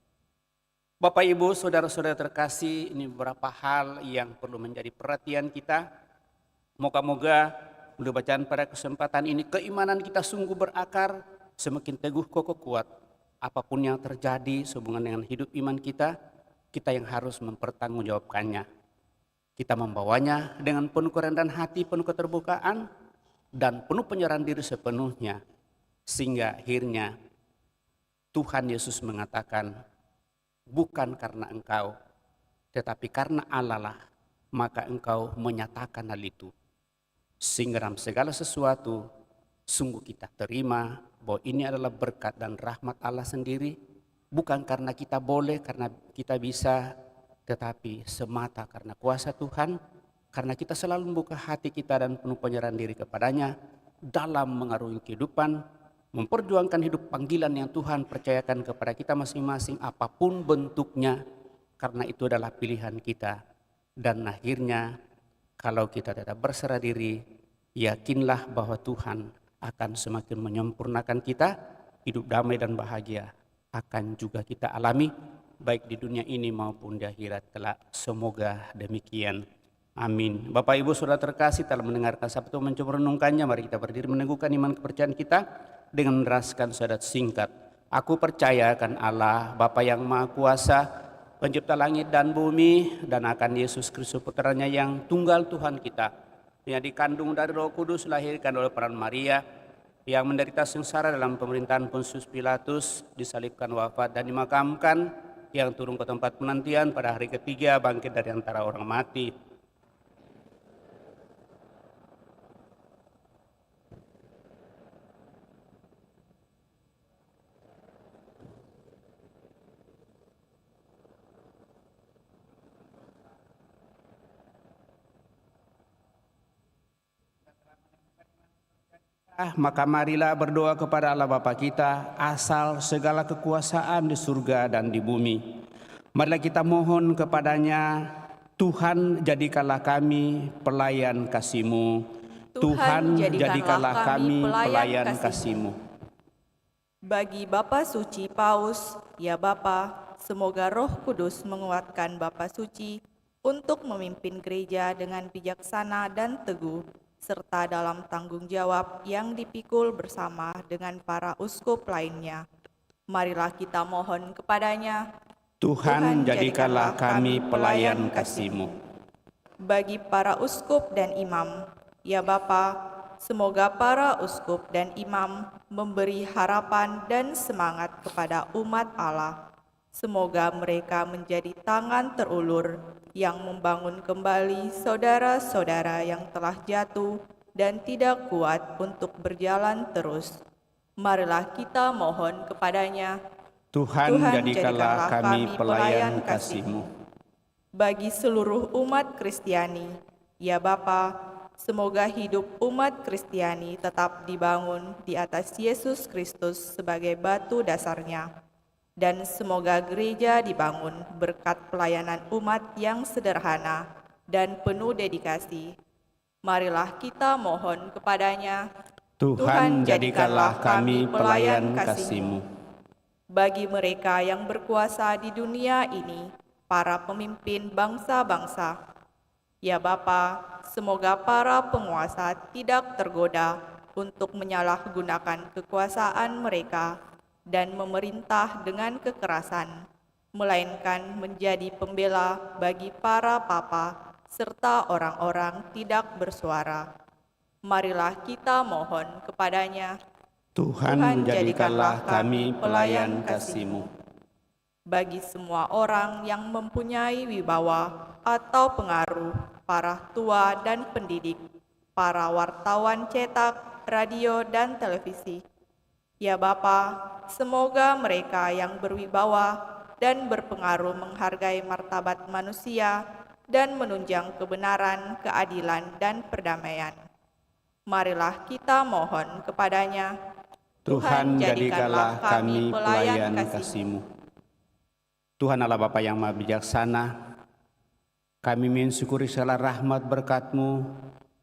Bapak, Ibu, saudara-saudara terkasih, ini beberapa hal yang perlu menjadi perhatian kita. Moga-moga melalui bacaan pada kesempatan ini keimanan kita sungguh berakar, semakin teguh kokoh kuat. Apapun yang terjadi sehubungan dengan hidup iman kita, kita yang harus mempertanggungjawabkannya. Kita membawanya dengan penuh kerendahan hati, penuh keterbukaan, dan penuh penyerahan diri sepenuhnya. Sehingga akhirnya Tuhan Yesus mengatakan, bukan karena engkau, tetapi karena Allah lah, maka engkau menyatakan hal itu. Sehingga dalam segala sesuatu, sungguh kita terima bahwa ini adalah berkat dan rahmat Allah sendiri. Bukan karena kita boleh, karena kita bisa, tetapi semata karena kuasa Tuhan. Karena kita selalu membuka hati kita dan penuh penyerahan diri kepadanya dalam mengarungi kehidupan, memperjuangkan hidup panggilan yang Tuhan percayakan kepada kita masing-masing apapun bentuknya, karena itu adalah pilihan kita. Dan akhirnya kalau kita tetap berserah diri, yakinlah bahwa Tuhan akan semakin menyempurnakan kita, hidup damai dan bahagia akan juga kita alami baik di dunia ini maupun di akhirat kelak. Semoga demikian. Amin. Bapak, Ibu, saudara terkasih, telah mendengarkan sabtu mencoba renungkannya. Mari kita berdiri meneguhkan iman kepercayaan kita dengan meneraskan syahadat singkat. Aku percaya akan Allah, Bapa yang Maha Kuasa, pencipta langit dan bumi, dan akan Yesus Kristus putranya yang tunggal Tuhan kita, yang dikandung dari Roh Kudus, lahirkan oleh peran Maria, yang menderita sengsara dalam pemerintahan Pontius Pilatus, disalibkan, wafat dan dimakamkan, yang turun ke tempat penantian, pada hari ketiga bangkit dari antara orang mati. Maka marilah berdoa kepada Allah Bapa kita, asal segala kekuasaan di surga dan di bumi. Marilah kita mohon kepadanya, Tuhan jadikanlah kami pelayan kasih-Mu. Tuhan jadikanlah kami pelayan kasih-Mu. Bagi Bapa Suci Paus, ya Bapa, semoga Roh Kudus menguatkan Bapa Suci untuk memimpin gereja dengan bijaksana dan teguh, serta dalam tanggung jawab yang dipikul bersama dengan para uskup lainnya. Marilah kita mohon kepadanya, Tuhan jadikanlah kami pelayan kasih-Mu. Bagi para uskup dan imam, ya Bapa, semoga para uskup dan imam memberi harapan dan semangat kepada umat Allah. Semoga mereka menjadi tangan terulur yang membangun kembali saudara-saudara yang telah jatuh dan tidak kuat untuk berjalan terus. Marilah kita mohon kepadanya, Tuhan jadikanlah kami pelayan kasih-Mu. Bagi seluruh umat Kristiani, ya Bapa, semoga hidup umat Kristiani tetap dibangun di atas Yesus Kristus sebagai batu dasarnya. Dan semoga gereja dibangun berkat pelayanan umat yang sederhana dan penuh dedikasi. Marilah kita mohon kepadanya, Tuhan jadikanlah kami pelayan kasih-Mu. Bagi mereka yang berkuasa di dunia ini, para pemimpin bangsa-bangsa, ya Bapa, semoga para penguasa tidak tergoda untuk menyalahgunakan kekuasaan mereka dan memerintah dengan kekerasan, melainkan menjadi pembela bagi para papa serta orang-orang tidak bersuara. Marilah kita mohon kepadanya. Tuhan, jadikanlah kami pelayan kasih-Mu. Bagi semua orang yang mempunyai wibawa atau pengaruh, para tua dan pendidik, para wartawan cetak, radio, dan televisi. Ya Bapa, semoga mereka yang berwibawa dan berpengaruh menghargai martabat manusia dan menunjang kebenaran, keadilan, dan perdamaian. Marilah kita mohon kepadanya. Tuhan, jadikanlah kami pelayan kasih-Mu. Tuhan Allah Bapa yang Maha Bijaksana, kami mensyukuri segala rahmat berkat-Mu,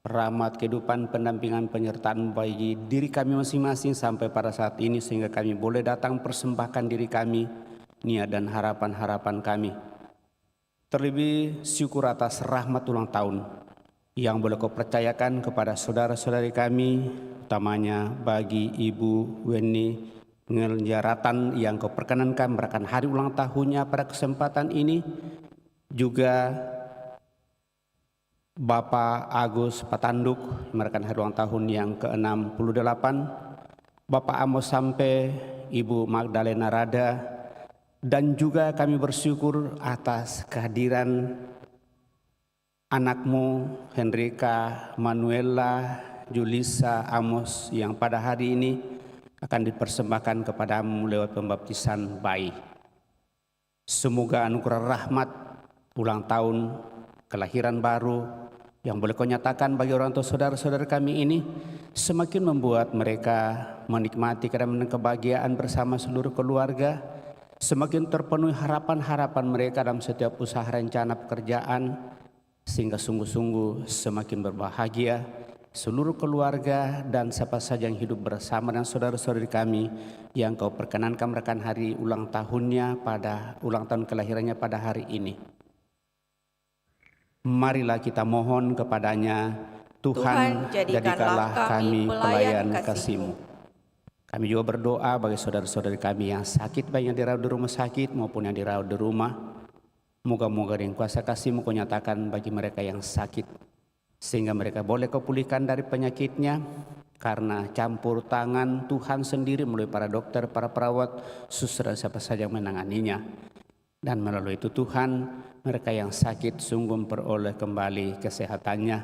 rahmat kehidupan, pendampingan, penyertaan bagi diri kami masing-masing sampai pada saat ini, sehingga kami boleh datang persembahkan diri kami, niat dan harapan-harapan kami. Terlebih syukur atas rahmat ulang tahun yang boleh Kau percayakan kepada saudara-saudari kami, utamanya bagi Ibu Weni Ngeljaratan yang Kau perkenankan merayakan hari ulang tahunnya pada kesempatan ini, juga Bapak Agus Patanduk merayakan hari ulang tahun yang ke-68, Bapak Amos Sampe, Ibu Magdalena Rada, dan juga kami bersyukur atas kehadiran anakmu Henrika Manuela Julisa Amos yang pada hari ini akan dipersembahkan kepadamu lewat pembaptisan bayi. Semoga anugerah rahmat ulang tahun kelahiran baru yang boleh Kau nyatakan bagi orang tua saudara-saudara kami ini semakin membuat mereka menikmati keadaan kebahagiaan bersama seluruh keluarga, semakin terpenuhi harapan-harapan mereka dalam setiap usaha rencana pekerjaan, sehingga sungguh-sungguh semakin berbahagia seluruh keluarga dan siapa saja yang hidup bersama dengan saudara-saudari kami yang Kau perkenankan merayakan hari ulang tahunnya pada ulang tahun kelahirannya pada hari ini. Marilah kita mohon kepadanya, Tuhan, jadikanlah kami pelayan kasih-Mu. Kami juga berdoa bagi saudara-saudari kami yang sakit, baik yang dirawat di rumah sakit maupun yang dirawat di rumah. Moga-moga dengan kuasa kasih-Mu Kau nyatakan bagi mereka yang sakit, sehingga mereka boleh Kau pulihkan dari penyakitnya, karena campur tangan Tuhan sendiri melalui para dokter, para perawat, suster, dan siapa saja yang menanganinya. Dan melalui itu Tuhan, mereka yang sakit sungguh memperoleh kembali kesehatannya,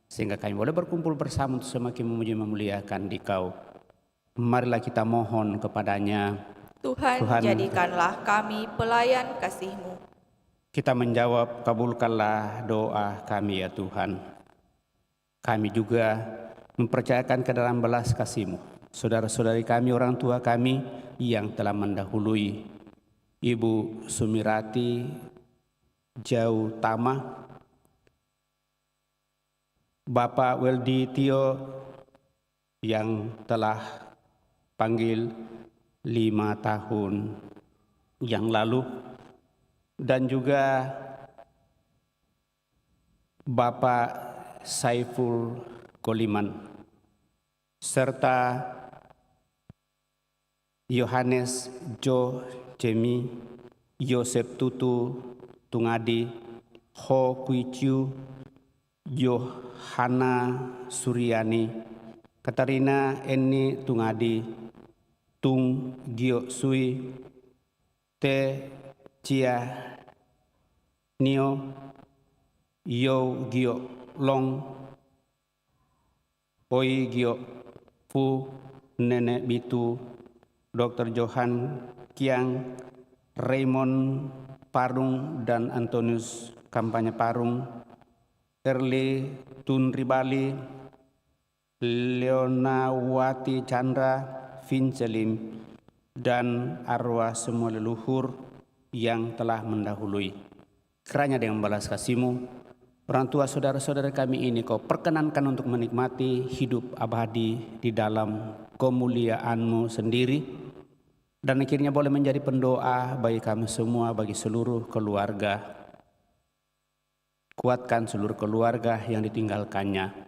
sehingga kami boleh berkumpul bersama untuk semakin memuji memuliakan Dikau. Marilah kita mohon kepadanya. Tuhan, jadikanlah kami pelayan kasih-Mu. Kita menjawab, kabulkanlah doa kami ya Tuhan. Kami juga mempercayakan ke dalam belas kasih-Mu saudara-saudari kami, orang tua kami yang telah mendahului, Ibu Sumirati Jauh Tama, Bapak Weldi Tio yang telah panggil 5 tahun yang lalu, dan juga Bapak Saiful Koliman, serta Yohanes Jo Jemi, Yosep Tutu Tungadi, Ho Kuicu, Yohana Suryani, Katarina Eni Tungadi, Tung Gio Sui, Te Chia Nio, Yo Gio Long, Poi Gio Fu, Nenek Bitu, Dr. Johan Kiang, Raymond Parung dan Antonius Kampanye Parung, Erli Tunribali, Leonawati Chandra, Vincelim, dan arwah semua leluhur yang telah mendahului. Kiranya dengan balas kasih-Mu, orang tua saudara-saudara kami ini Kau perkenankan untuk menikmati hidup abadi di dalam kemuliaan-Mu sendiri, dan akhirnya boleh menjadi pendoa bagi kami semua, bagi seluruh keluarga. Kuatkan seluruh keluarga yang ditinggalkannya.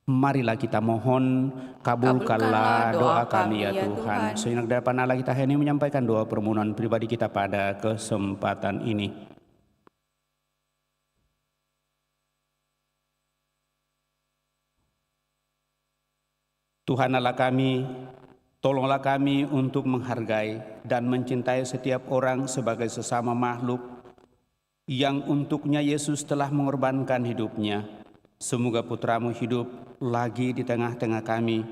Marilah kita mohon, kabulkanlah doa kami ya Tuhan. Sehingga di hadapan Allah kita hari ini menyampaikan doa permohonan pribadi kita pada kesempatan ini. Tuhan Allah kami, tolonglah kami untuk menghargai dan mencintai setiap orang sebagai sesama makhluk yang untuknya Yesus telah mengorbankan hidupnya. Semoga putramu hidup lagi di tengah-tengah kami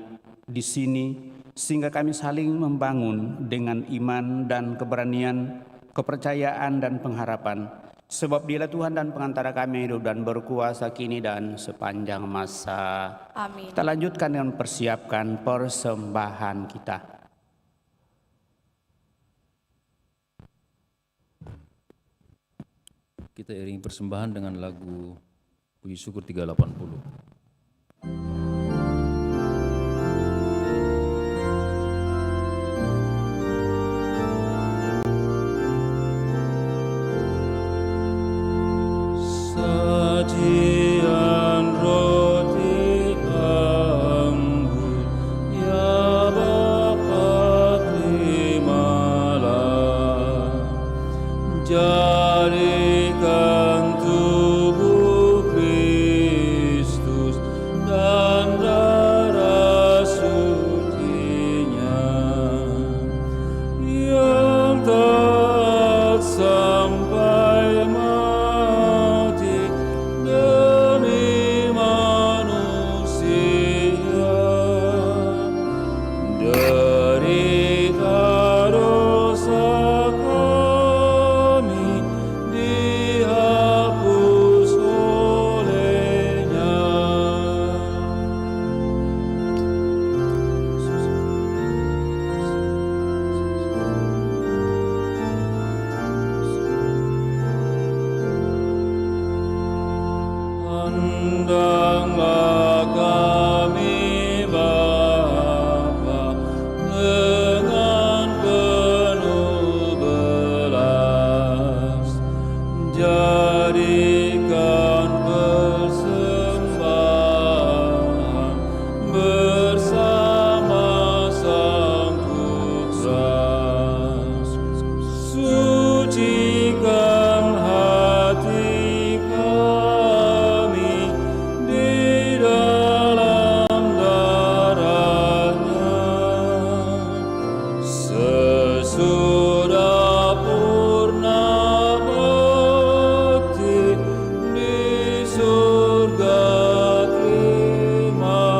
di sini, sehingga kami saling membangun dengan iman dan keberanian, kepercayaan dan pengharapan. Sebab Dialah Tuhan dan pengantara kami hidup dan berkuasa kini dan sepanjang masa. Amin. Kita lanjutkan dengan persiapkan persembahan kita. Kita iringi persembahan dengan lagu Puji Syukur 380. Sajian roti anggur, ya Bapa terimalah. Jadikan tubuh Kristus dan darah sucinya yang taat sampai mati demi manusia. Derita dosa kami dihapus olehnya. Pandanglah kami Bapa dengan penuh belas, jadikan persembahan bersama Sang Putra. Sucikan hati kami di dalam darahnya. Sesudah purna bakti di surga terimalah.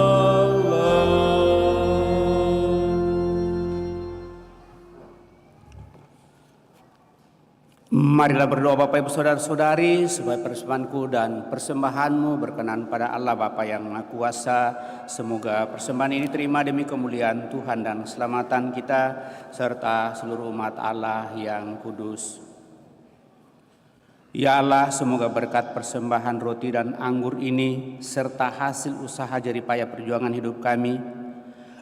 Marilah berdoa Bapak Ibu Saudara-saudari supaya persembahanku dan persembahanmu berkenan pada Allah Bapa yang Maha Kuasa. Semoga persembahan ini terima demi kemuliaan Tuhan dan keselamatan kita serta seluruh umat Allah yang kudus. Ya Allah, semoga berkat persembahan roti dan anggur ini serta hasil usaha jeripayah perjuangan hidup kami,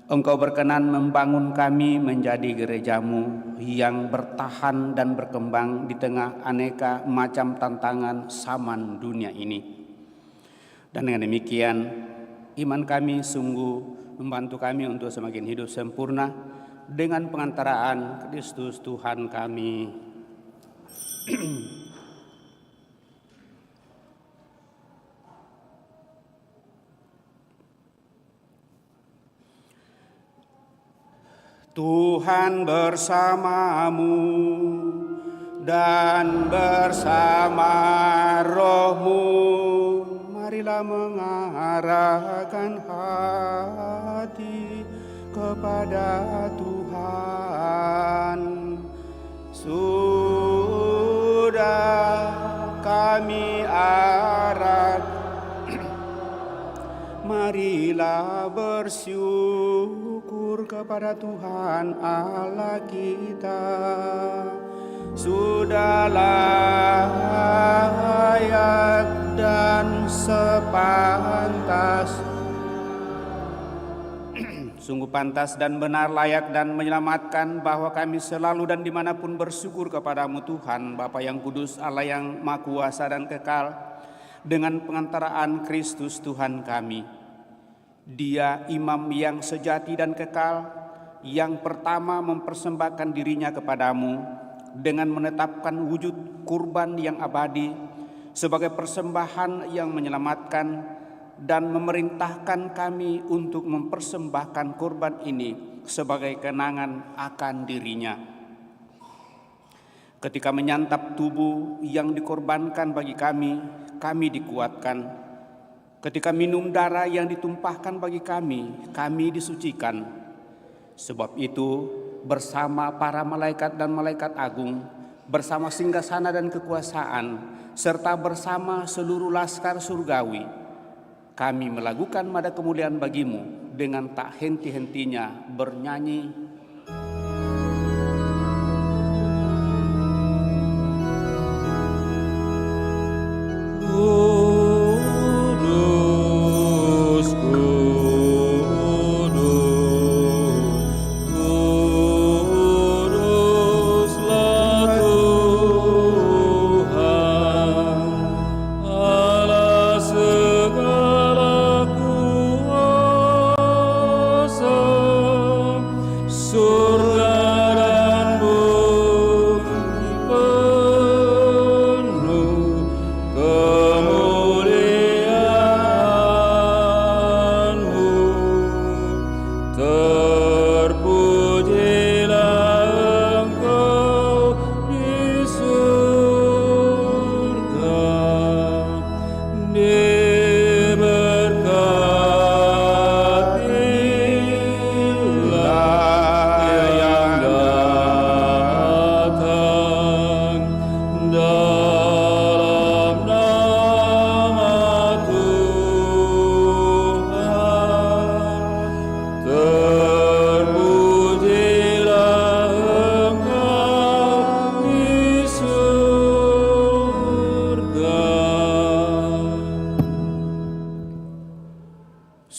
Engkau berkenan membangun kami menjadi gerejamu yang bertahan dan berkembang di tengah aneka macam tantangan zaman dunia ini. Dan dengan demikian, iman kami sungguh membantu kami untuk semakin hidup sempurna dengan pengantaraan Kristus Tuhan kami. Tuhan bersamamu dan bersama rohmu. Marilah mengarahkan hati kepada Tuhan. Sudah kami arah, marilah bersyukur kepada Tuhan Allah kita. Sudah layak dan sepantas, sungguh pantas dan benar, layak dan menyelamatkan bahwa kami selalu dan dimanapun bersyukur kepadamu Tuhan Bapa yang kudus, Allah yang Maha Kuasa dan kekal, dengan pengantaraan Kristus Tuhan kami. Dia imam yang sejati dan kekal, yang pertama mempersembahkan dirinya kepadamu dengan menetapkan wujud kurban yang abadi sebagai persembahan yang menyelamatkan, dan memerintahkan kami untuk mempersembahkan kurban ini sebagai kenangan akan dirinya. Ketika menyantap tubuh yang dikorbankan bagi kami, kami dikuatkan. Ketika minum darah yang ditumpahkan bagi kami disucikan. Sebab itu, bersama para malaikat dan malaikat agung, bersama singgasana dan kekuasaan, serta bersama seluruh laskar surgawi, kami melakukan mada kemuliaan bagimu dengan tak henti-hentinya bernyanyi, Kudus, kuduslah Tuhan, Allah segala kuasa, surga dan bumi penuh kemuliaan-Mu. Terpujilah Engkau di surga, diberkatilah yang datang dalam nama Tuhan. Terpujilah Engkau di surga.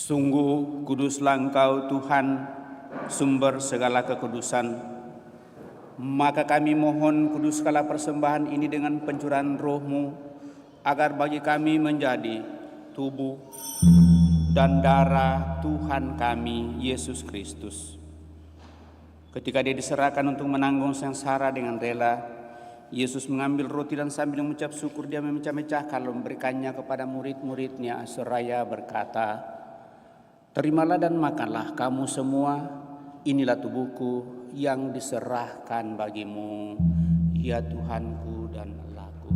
sungguh kuduslah Engkau Tuhan, sumber segala kekudusan. Maka kami mohon kuduskanlah persembahan ini dengan pencurahan Roh-Mu, agar bagi kami menjadi tubuh dan darah Tuhan kami, Yesus Kristus. Ketika Dia diserahkan untuk menanggung sengsara dengan rela, Yesus mengambil roti dan sambil mengucap syukur Dia memecah-mecahkan lalu memberikannya kepada murid-muridnya seraya berkata, "Terimalah dan makanlah kamu semua, inilah tubuhku yang diserahkan bagimu, ya Tuhanku dan Allahku."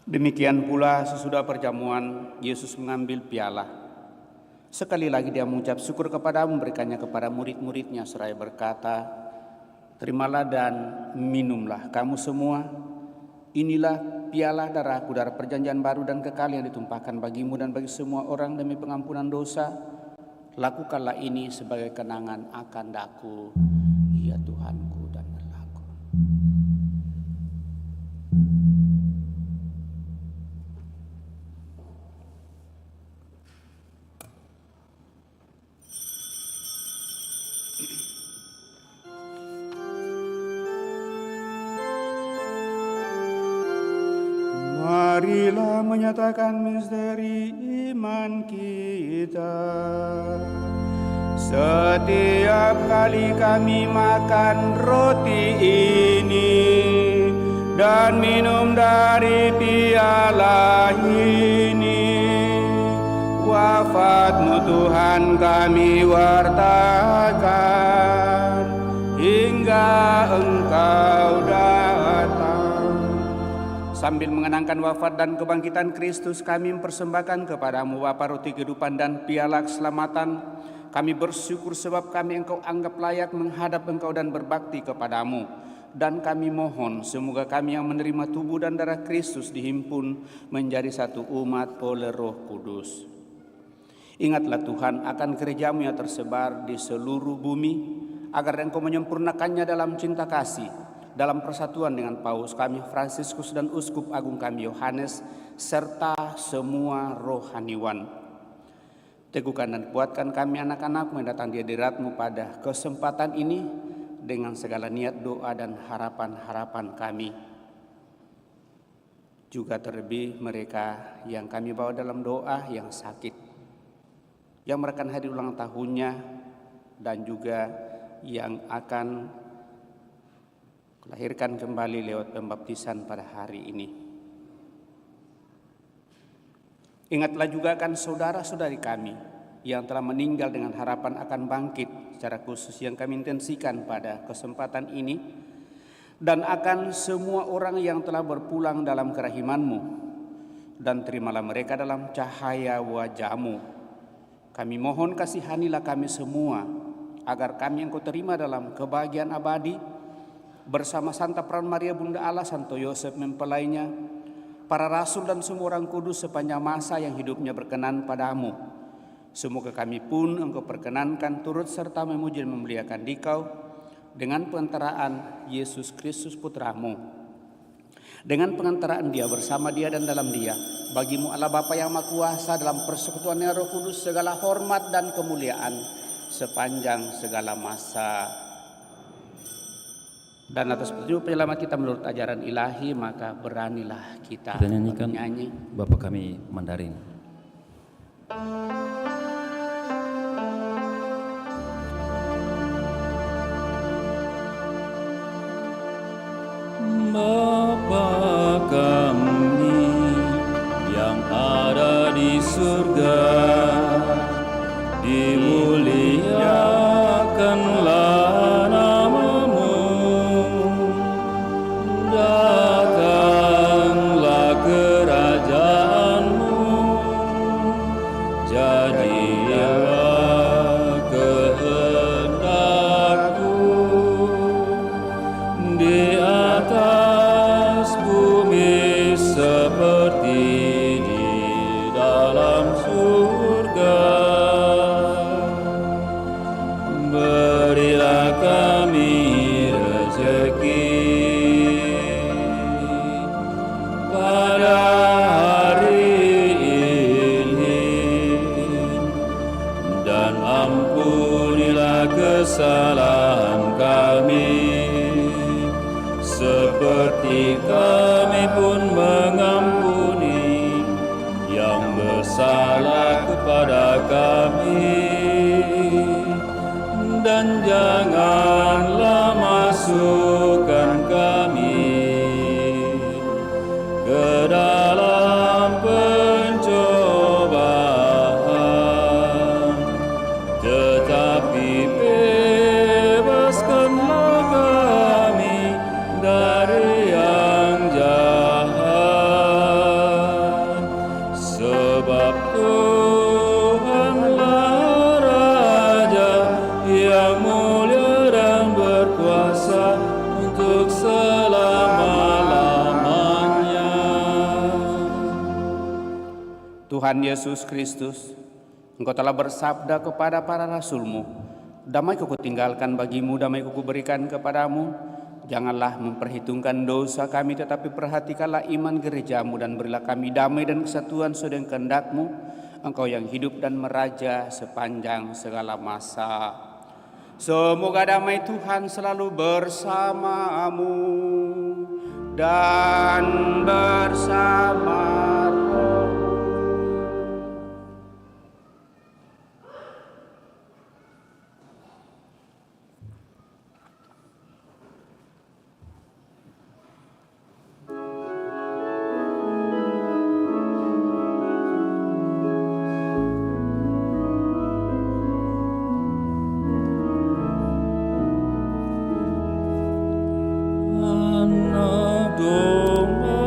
Demikian pula sesudah perjamuan, Yesus mengambil piala. Sekali lagi Dia mengucap syukur kepada, memberikannya kepada murid-muridnya seraya berkata, "Terimalah dan minumlah kamu semua, inilah piala darahku, darah perjanjian baru dan kekal yang ditumpahkan bagimu dan bagi semua orang demi pengampunan dosa. Lakukanlah ini sebagai kenangan akan daku, ya Tuhanku dan Allahku." Marilah menyatakan misteri iman kita. Setiap kali kami makan roti ini dan minum dari piala ini, wafat-Mu Tuhan kami wartakan hingga Engkau datang. Sambil mengenangkan wafat dan kebangkitan Kristus, kami mempersembahkan kepadamu Bapa roti kehidupan dan piala keselamatan. Kami bersyukur sebab kami Engkau anggap layak menghadap Engkau dan berbakti kepadamu. Dan kami mohon semoga kami yang menerima tubuh dan darah Kristus dihimpun menjadi satu umat oleh Roh Kudus. Ingatlah Tuhan akan gereja-Mu yang tersebar di seluruh bumi, agar Engkau menyempurnakannya dalam cinta kasih, dalam persatuan dengan Paus kami Fransiskus dan Uskup Agung kami Yohanes, serta semua rohaniwan. Teguhkan dan kuatkan kami anak-anak-Mu yang datang di hadirat-Mu pada kesempatan ini dengan segala niat doa dan harapan-harapan kami. Juga terlebih mereka yang kami bawa dalam doa yang sakit, yang merayakan hari ulang tahunnya, dan juga yang akan dilahirkan kembali lewat pembaptisan pada hari ini. Ingatlah juga akan saudara-saudari kami yang telah meninggal dengan harapan akan bangkit, secara khusus yang kami intensikan pada kesempatan ini, dan akan semua orang yang telah berpulang dalam kerahiman-Mu, dan terimalah mereka dalam cahaya wajah-Mu. Kami mohon kasihanilah kami semua, agar kami yang Kau terima dalam kebahagiaan abadi, bersama Santa Perawan Maria Bunda Allah, Santo Yosef mempelainya, para rasul dan semua orang kudus sepanjang masa yang hidupnya berkenan padamu. Semoga kami pun Engkau perkenankan turut serta memuji dan memuliakan Dikau dengan pengantaraan Yesus Kristus Putra-Mu, dengan pengantaraan Dia, bersama Dia dan dalam Dia. Bagi-Mu Allah Bapa yang Maha Kuasa, dalam persekutuan yang Roh Kudus, segala hormat dan kemuliaan sepanjang segala masa. Dan atas petunjuk penyelamat kita menurut ajaran ilahi, maka beranilah kita nyanyikan menyanyi Bapa Kami Mandarin. Bapa kami yang ada di surga, dimuliakanlah nama-Mu, datanglah kerajaan-Mu, jadilah kehendak-Mu di atas bumi seperti di dalam surga. Berilah kami rezeki pada hari ini, dan ampunilah kesalahan kami, seperti kami pun mengampuni yang bersalah kepada kami. Dan janganlah masukkan kami ke dalam pencobaan, tetapi bebaskanlah kami dari yang jahat, sebab Tuhanlah Raja yang mulia dan berkuasa untuk selama-lamanya. Tuhan Yesus Kristus, Engkau telah bersabda kepada para rasul-Mu, damai-Ku kutinggalkan bagimu, damai-Ku kuberikan kepadamu. Janganlah memperhitungkan dosa kami, tetapi perhatikanlah iman gereja-Mu, dan berilah kami damai dan kesatuan sesuai dengan kehendak-Mu, Engkau yang hidup dan meraja sepanjang segala masa. Semoga damai Tuhan selalu bersamamu dan bersama roh. Anak domba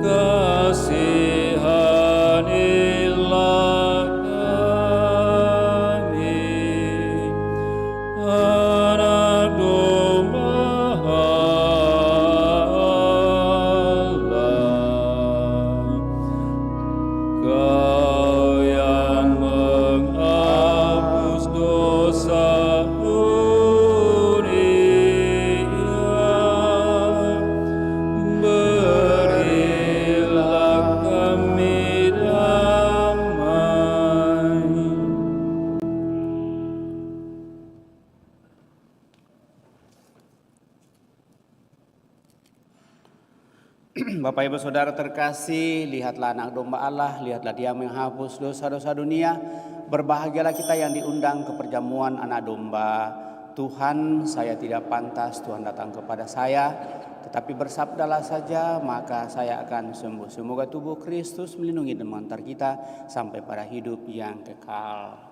kasihanilah kami. Anak domba Allah, Kau yang menghapus dosa dunia, berilah kami damai. Bapak Ibu Saudara terkasih, lihatlah anak domba Allah, lihatlah Dia menghapus dosa-dosa dunia. Berbahagialah kita yang diundang ke perjamuan anak domba. Tuhan, saya tidak pantas Tuhan datang kepada saya, tetapi bersabdalah saja maka saya akan sembuh. Semoga tubuh Kristus melindungi dan mengantar kita sampai pada hidup yang kekal.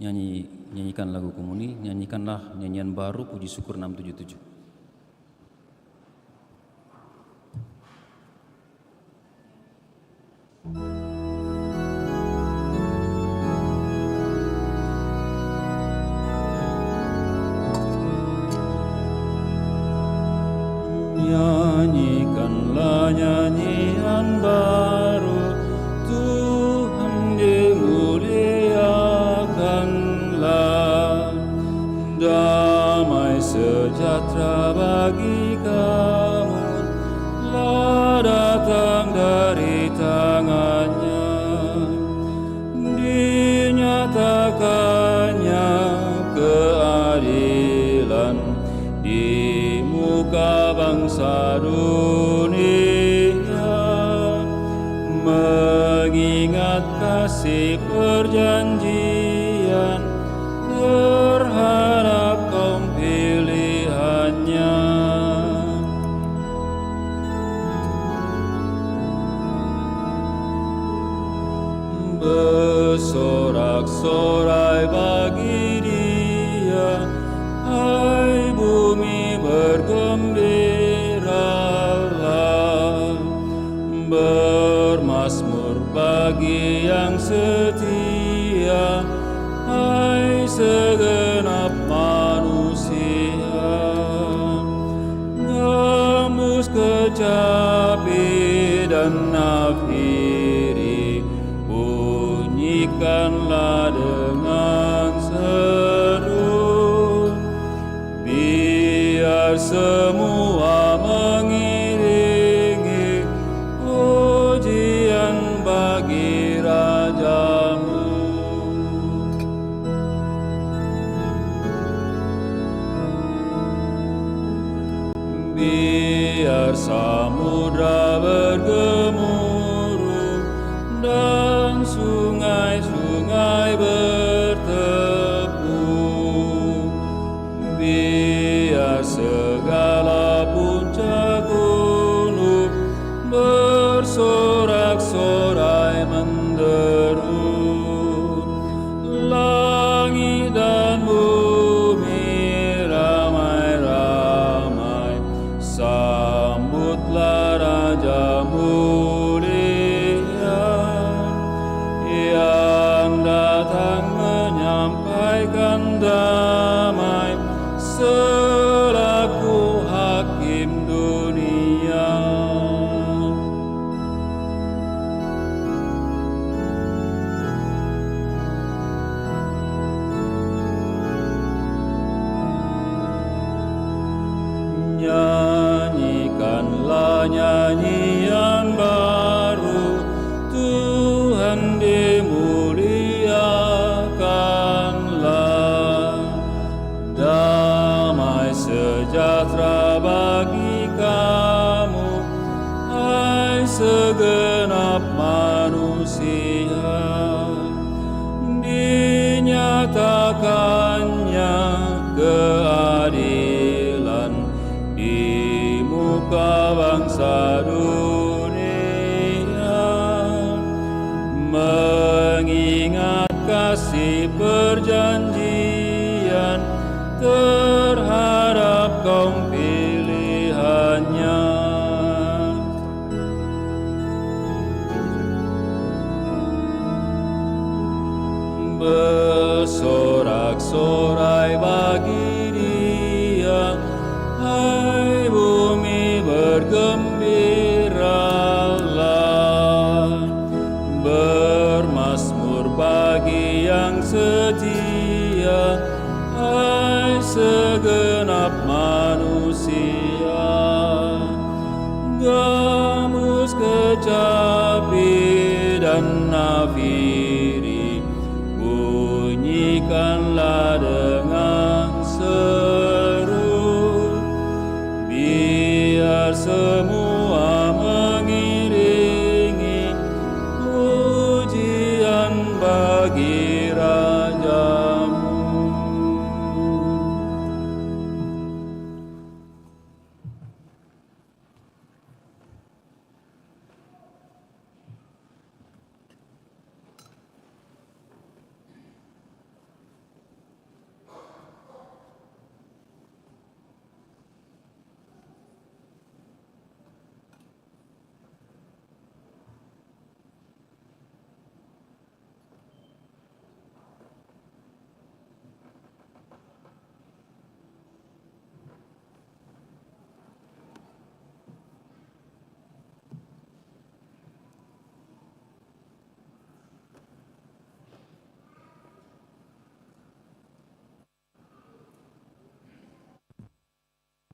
nyanyikan lagu komuni, nyanyikanlah nyanyian baru puji syukur 677. Nyanyikanlah nyanyian baru, Tuhan dimuliakanlah. Damai sejahtera bagi kamu telah datang dari tangannya. Dinyatakannya keadilan di muka bangsa dunia, mengingat kasih perjanjian terhadap kaum pilihannya. Bersorak-sorai bagi Dia, hai bumi bergembiralah. Bermazmur bagi Yang setia, hai segenap manusia. Gambus, kecapi dan nafiri, bunyikanlah dengan seru. Biar semua mengiringi pujian bagi Rajamu. Biar samudra bergemuruh dan sungai-sungai bertepuh. Biar segala puncak gunung bersorak-sorai menderu. Langit dan bumi ramai-ramai, sambutlah Raja mulia yang datang menyampaikan damai selaku hakim dunia. Nyanyikanlah nyanyian baru, Tuhan dimuliakanlah. Damai sejahtera bagi kamu, hai segenap manusia. Dinyatakannya keadilan di muka bangsa dunia, mengingat kasih perjanjian terhadap kaum pilihannya. Bersorak-sorai bagi Dia, hai bumi bergembiralah. Bermazmur bagi Yang setia, hai segenap manusia. Gambus, kecapi dan nafiri, bunyikanlah dengan seru. Biar semua mengiringi pujian bagi Rajamu.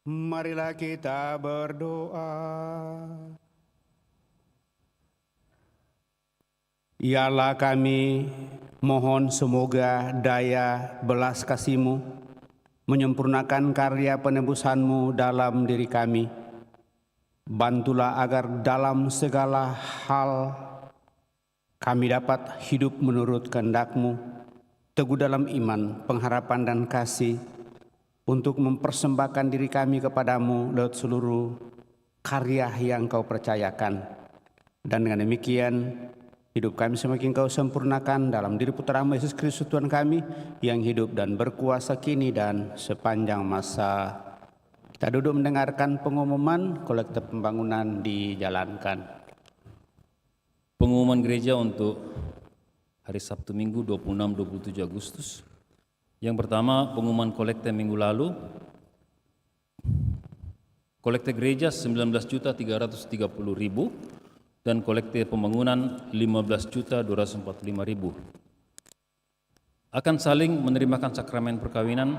Marilah kita berdoa. Ya Allah, kami mohon semoga daya belas kasih-Mu menyempurnakan karya penebusan-Mu dalam diri kami. Bantulah agar dalam segala hal kami dapat hidup menurut kehendak-Mu, teguh dalam iman, pengharapan dan kasih, untuk mempersembahkan diri kami kepadamu lewat seluruh karya yang Kau percayakan. Dan dengan demikian, hidup kami semakin Kau sempurnakan dalam diri Putra-Mu Yesus Kristus Tuhan kami, yang hidup dan berkuasa kini dan sepanjang masa. Kita duduk mendengarkan pengumuman kolektif pembangunan dijalankan. Pengumuman gereja untuk hari Sabtu Minggu 26-27 Agustus. Yang pertama, pengumuman kolekte minggu lalu. Kolekte gereja 19.330.000 dan kolekte pembangunan 15.245.000. Akan saling menerimakan sakramen perkawinan.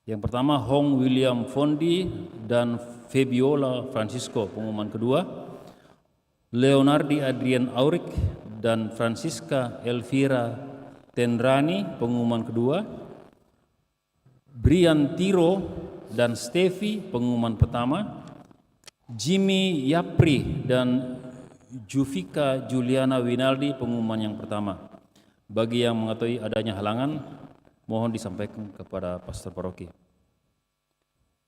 Yang pertama, Hong William Fondi dan Fabiola Francisco, pengumuman kedua. Leonardi Adrian Aurik dan Francisca Elvira Tendrani, pengumuman kedua. Brian Tiro dan Stevi, pengumuman pertama. Jimmy Yapri dan Juvika Juliana Winaldi, pengumuman yang pertama. Bagi yang mengetahui adanya halangan, mohon disampaikan kepada pastor paroki.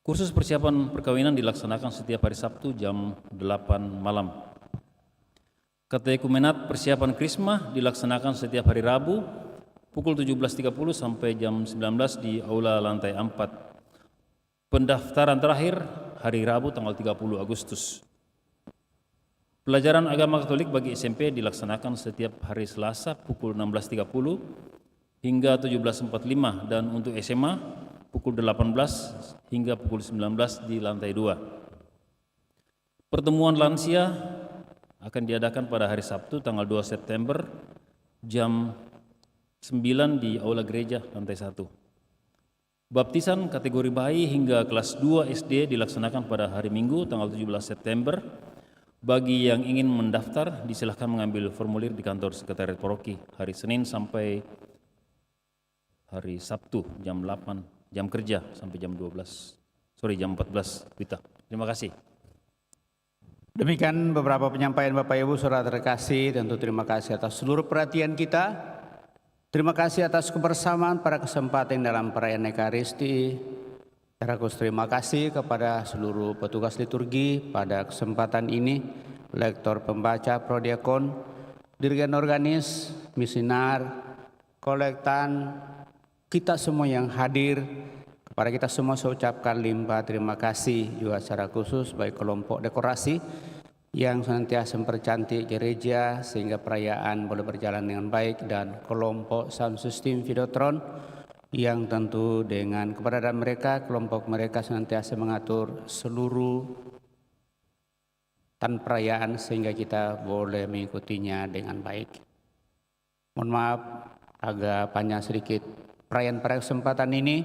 Kursus persiapan perkawinan dilaksanakan setiap hari Sabtu jam 8 malam. Katekumenat persiapan Krisma dilaksanakan setiap hari Rabu pukul 17.30 sampai jam 19 di aula lantai 4. Pendaftaran terakhir hari Rabu tanggal 30 Agustus. Pelajaran agama Katolik bagi SMP dilaksanakan setiap hari Selasa pukul 16.30 hingga 17.45 dan untuk SMA pukul 18 hingga pukul 19 di lantai 2. Pertemuan lansia akan diadakan pada hari Sabtu tanggal 2 September jam 9 di aula gereja lantai 1. Baptisan kategori bayi hingga kelas 2 SD dilaksanakan pada hari Minggu tanggal 17 September. Bagi yang ingin mendaftar, disilahkan mengambil formulir di kantor sekretariat paroki hari Senin sampai hari Sabtu jam 8, jam kerja sampai jam 14 Wita. Terima kasih. Demikian beberapa penyampaian Bapak Ibu Saudara terkasih. Tentu terima kasih atas seluruh perhatian kita. Terima kasih atas kebersamaan pada kesempatan dalam perayaan Ekaristi. Terus terima kasih kepada seluruh petugas liturgi pada kesempatan ini, lektor pembaca, prodiakon, dirgen organis, misinar, kolektan, kita semua yang hadir. Kepada kita semua saya ucapkan limpah terima kasih juga secara khusus baik kelompok dekorasi yang senantiasa mempercantik gereja sehingga perayaan boleh berjalan dengan baik, dan kelompok sound system Videotron yang tentu dengan keberadaan mereka, kelompok mereka senantiasa mengatur seluruh tanpa perayaan sehingga kita boleh mengikutinya dengan baik. Mohon maaf agak panjang sedikit perayaan pada kesempatan ini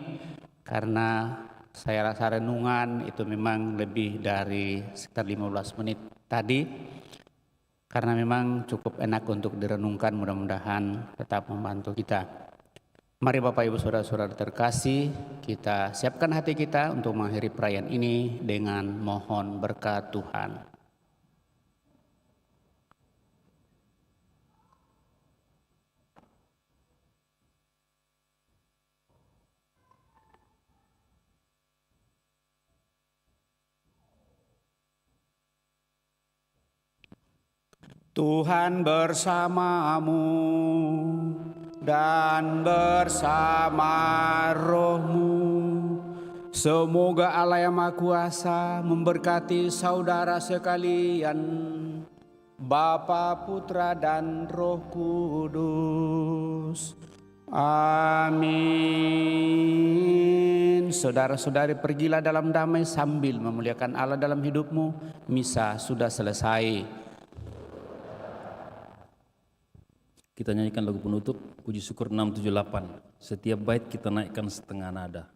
karena saya rasa renungan itu memang lebih dari sekitar 15 menit tadi, karena memang cukup enak untuk direnungkan, mudah-mudahan tetap membantu kita. Mari Bapak Ibu Saudara-saudara terkasih, kita siapkan hati kita untuk mengakhiri perayaan ini dengan mohon berkat Tuhan. Tuhan bersamamu dan bersama rohmu. Semoga Allah yang Maha Kuasa memberkati saudara sekalian, Bapa, Putra, dan Roh Kudus. Amin. Saudara-saudari, pergilah dalam damai sambil memuliakan Allah dalam hidupmu. Misa sudah selesai. Kita nyanyikan lagu penutup Puji Syukur 678. Setiap bait kita naikkan setengah nada.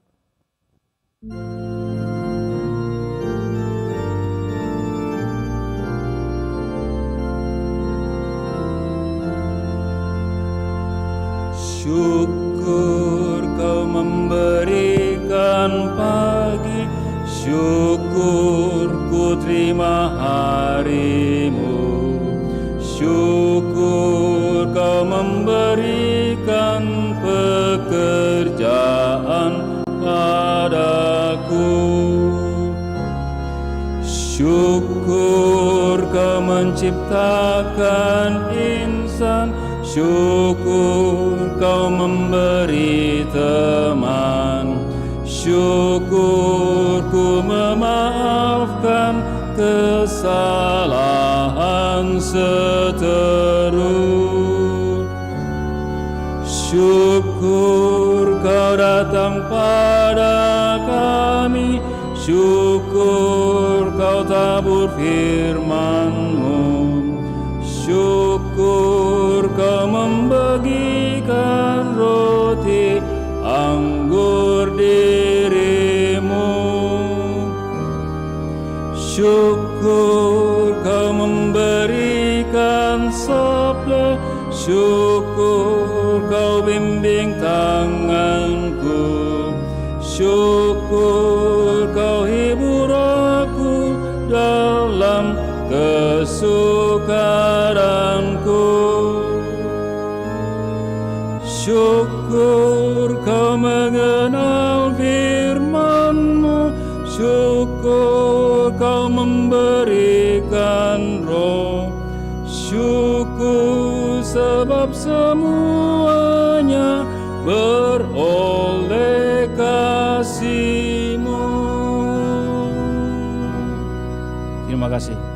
Syukur kau memberikan pagi, syukur ku terima harimu. Syukur kau memberikan pekerjaan padaku. Syukur kau menciptakan insan, syukur kau memberi teman. Syukur ku memaafkan kesalahan seterus. Syukur kau datang pada kami, syukur kau tabur firman-Mu. Syukur kau membagikan roti anggur diri-Mu. Syukur kau memberikan sabda, syukur kau bimbing tanganku. Syukur kau hibur aku dalam kesukaranku. Syukur kau mengenal firman-Mu, syukur kau memberikan roh. Syukur sebab semuanya beroleh kasih-Mu. Terima kasih.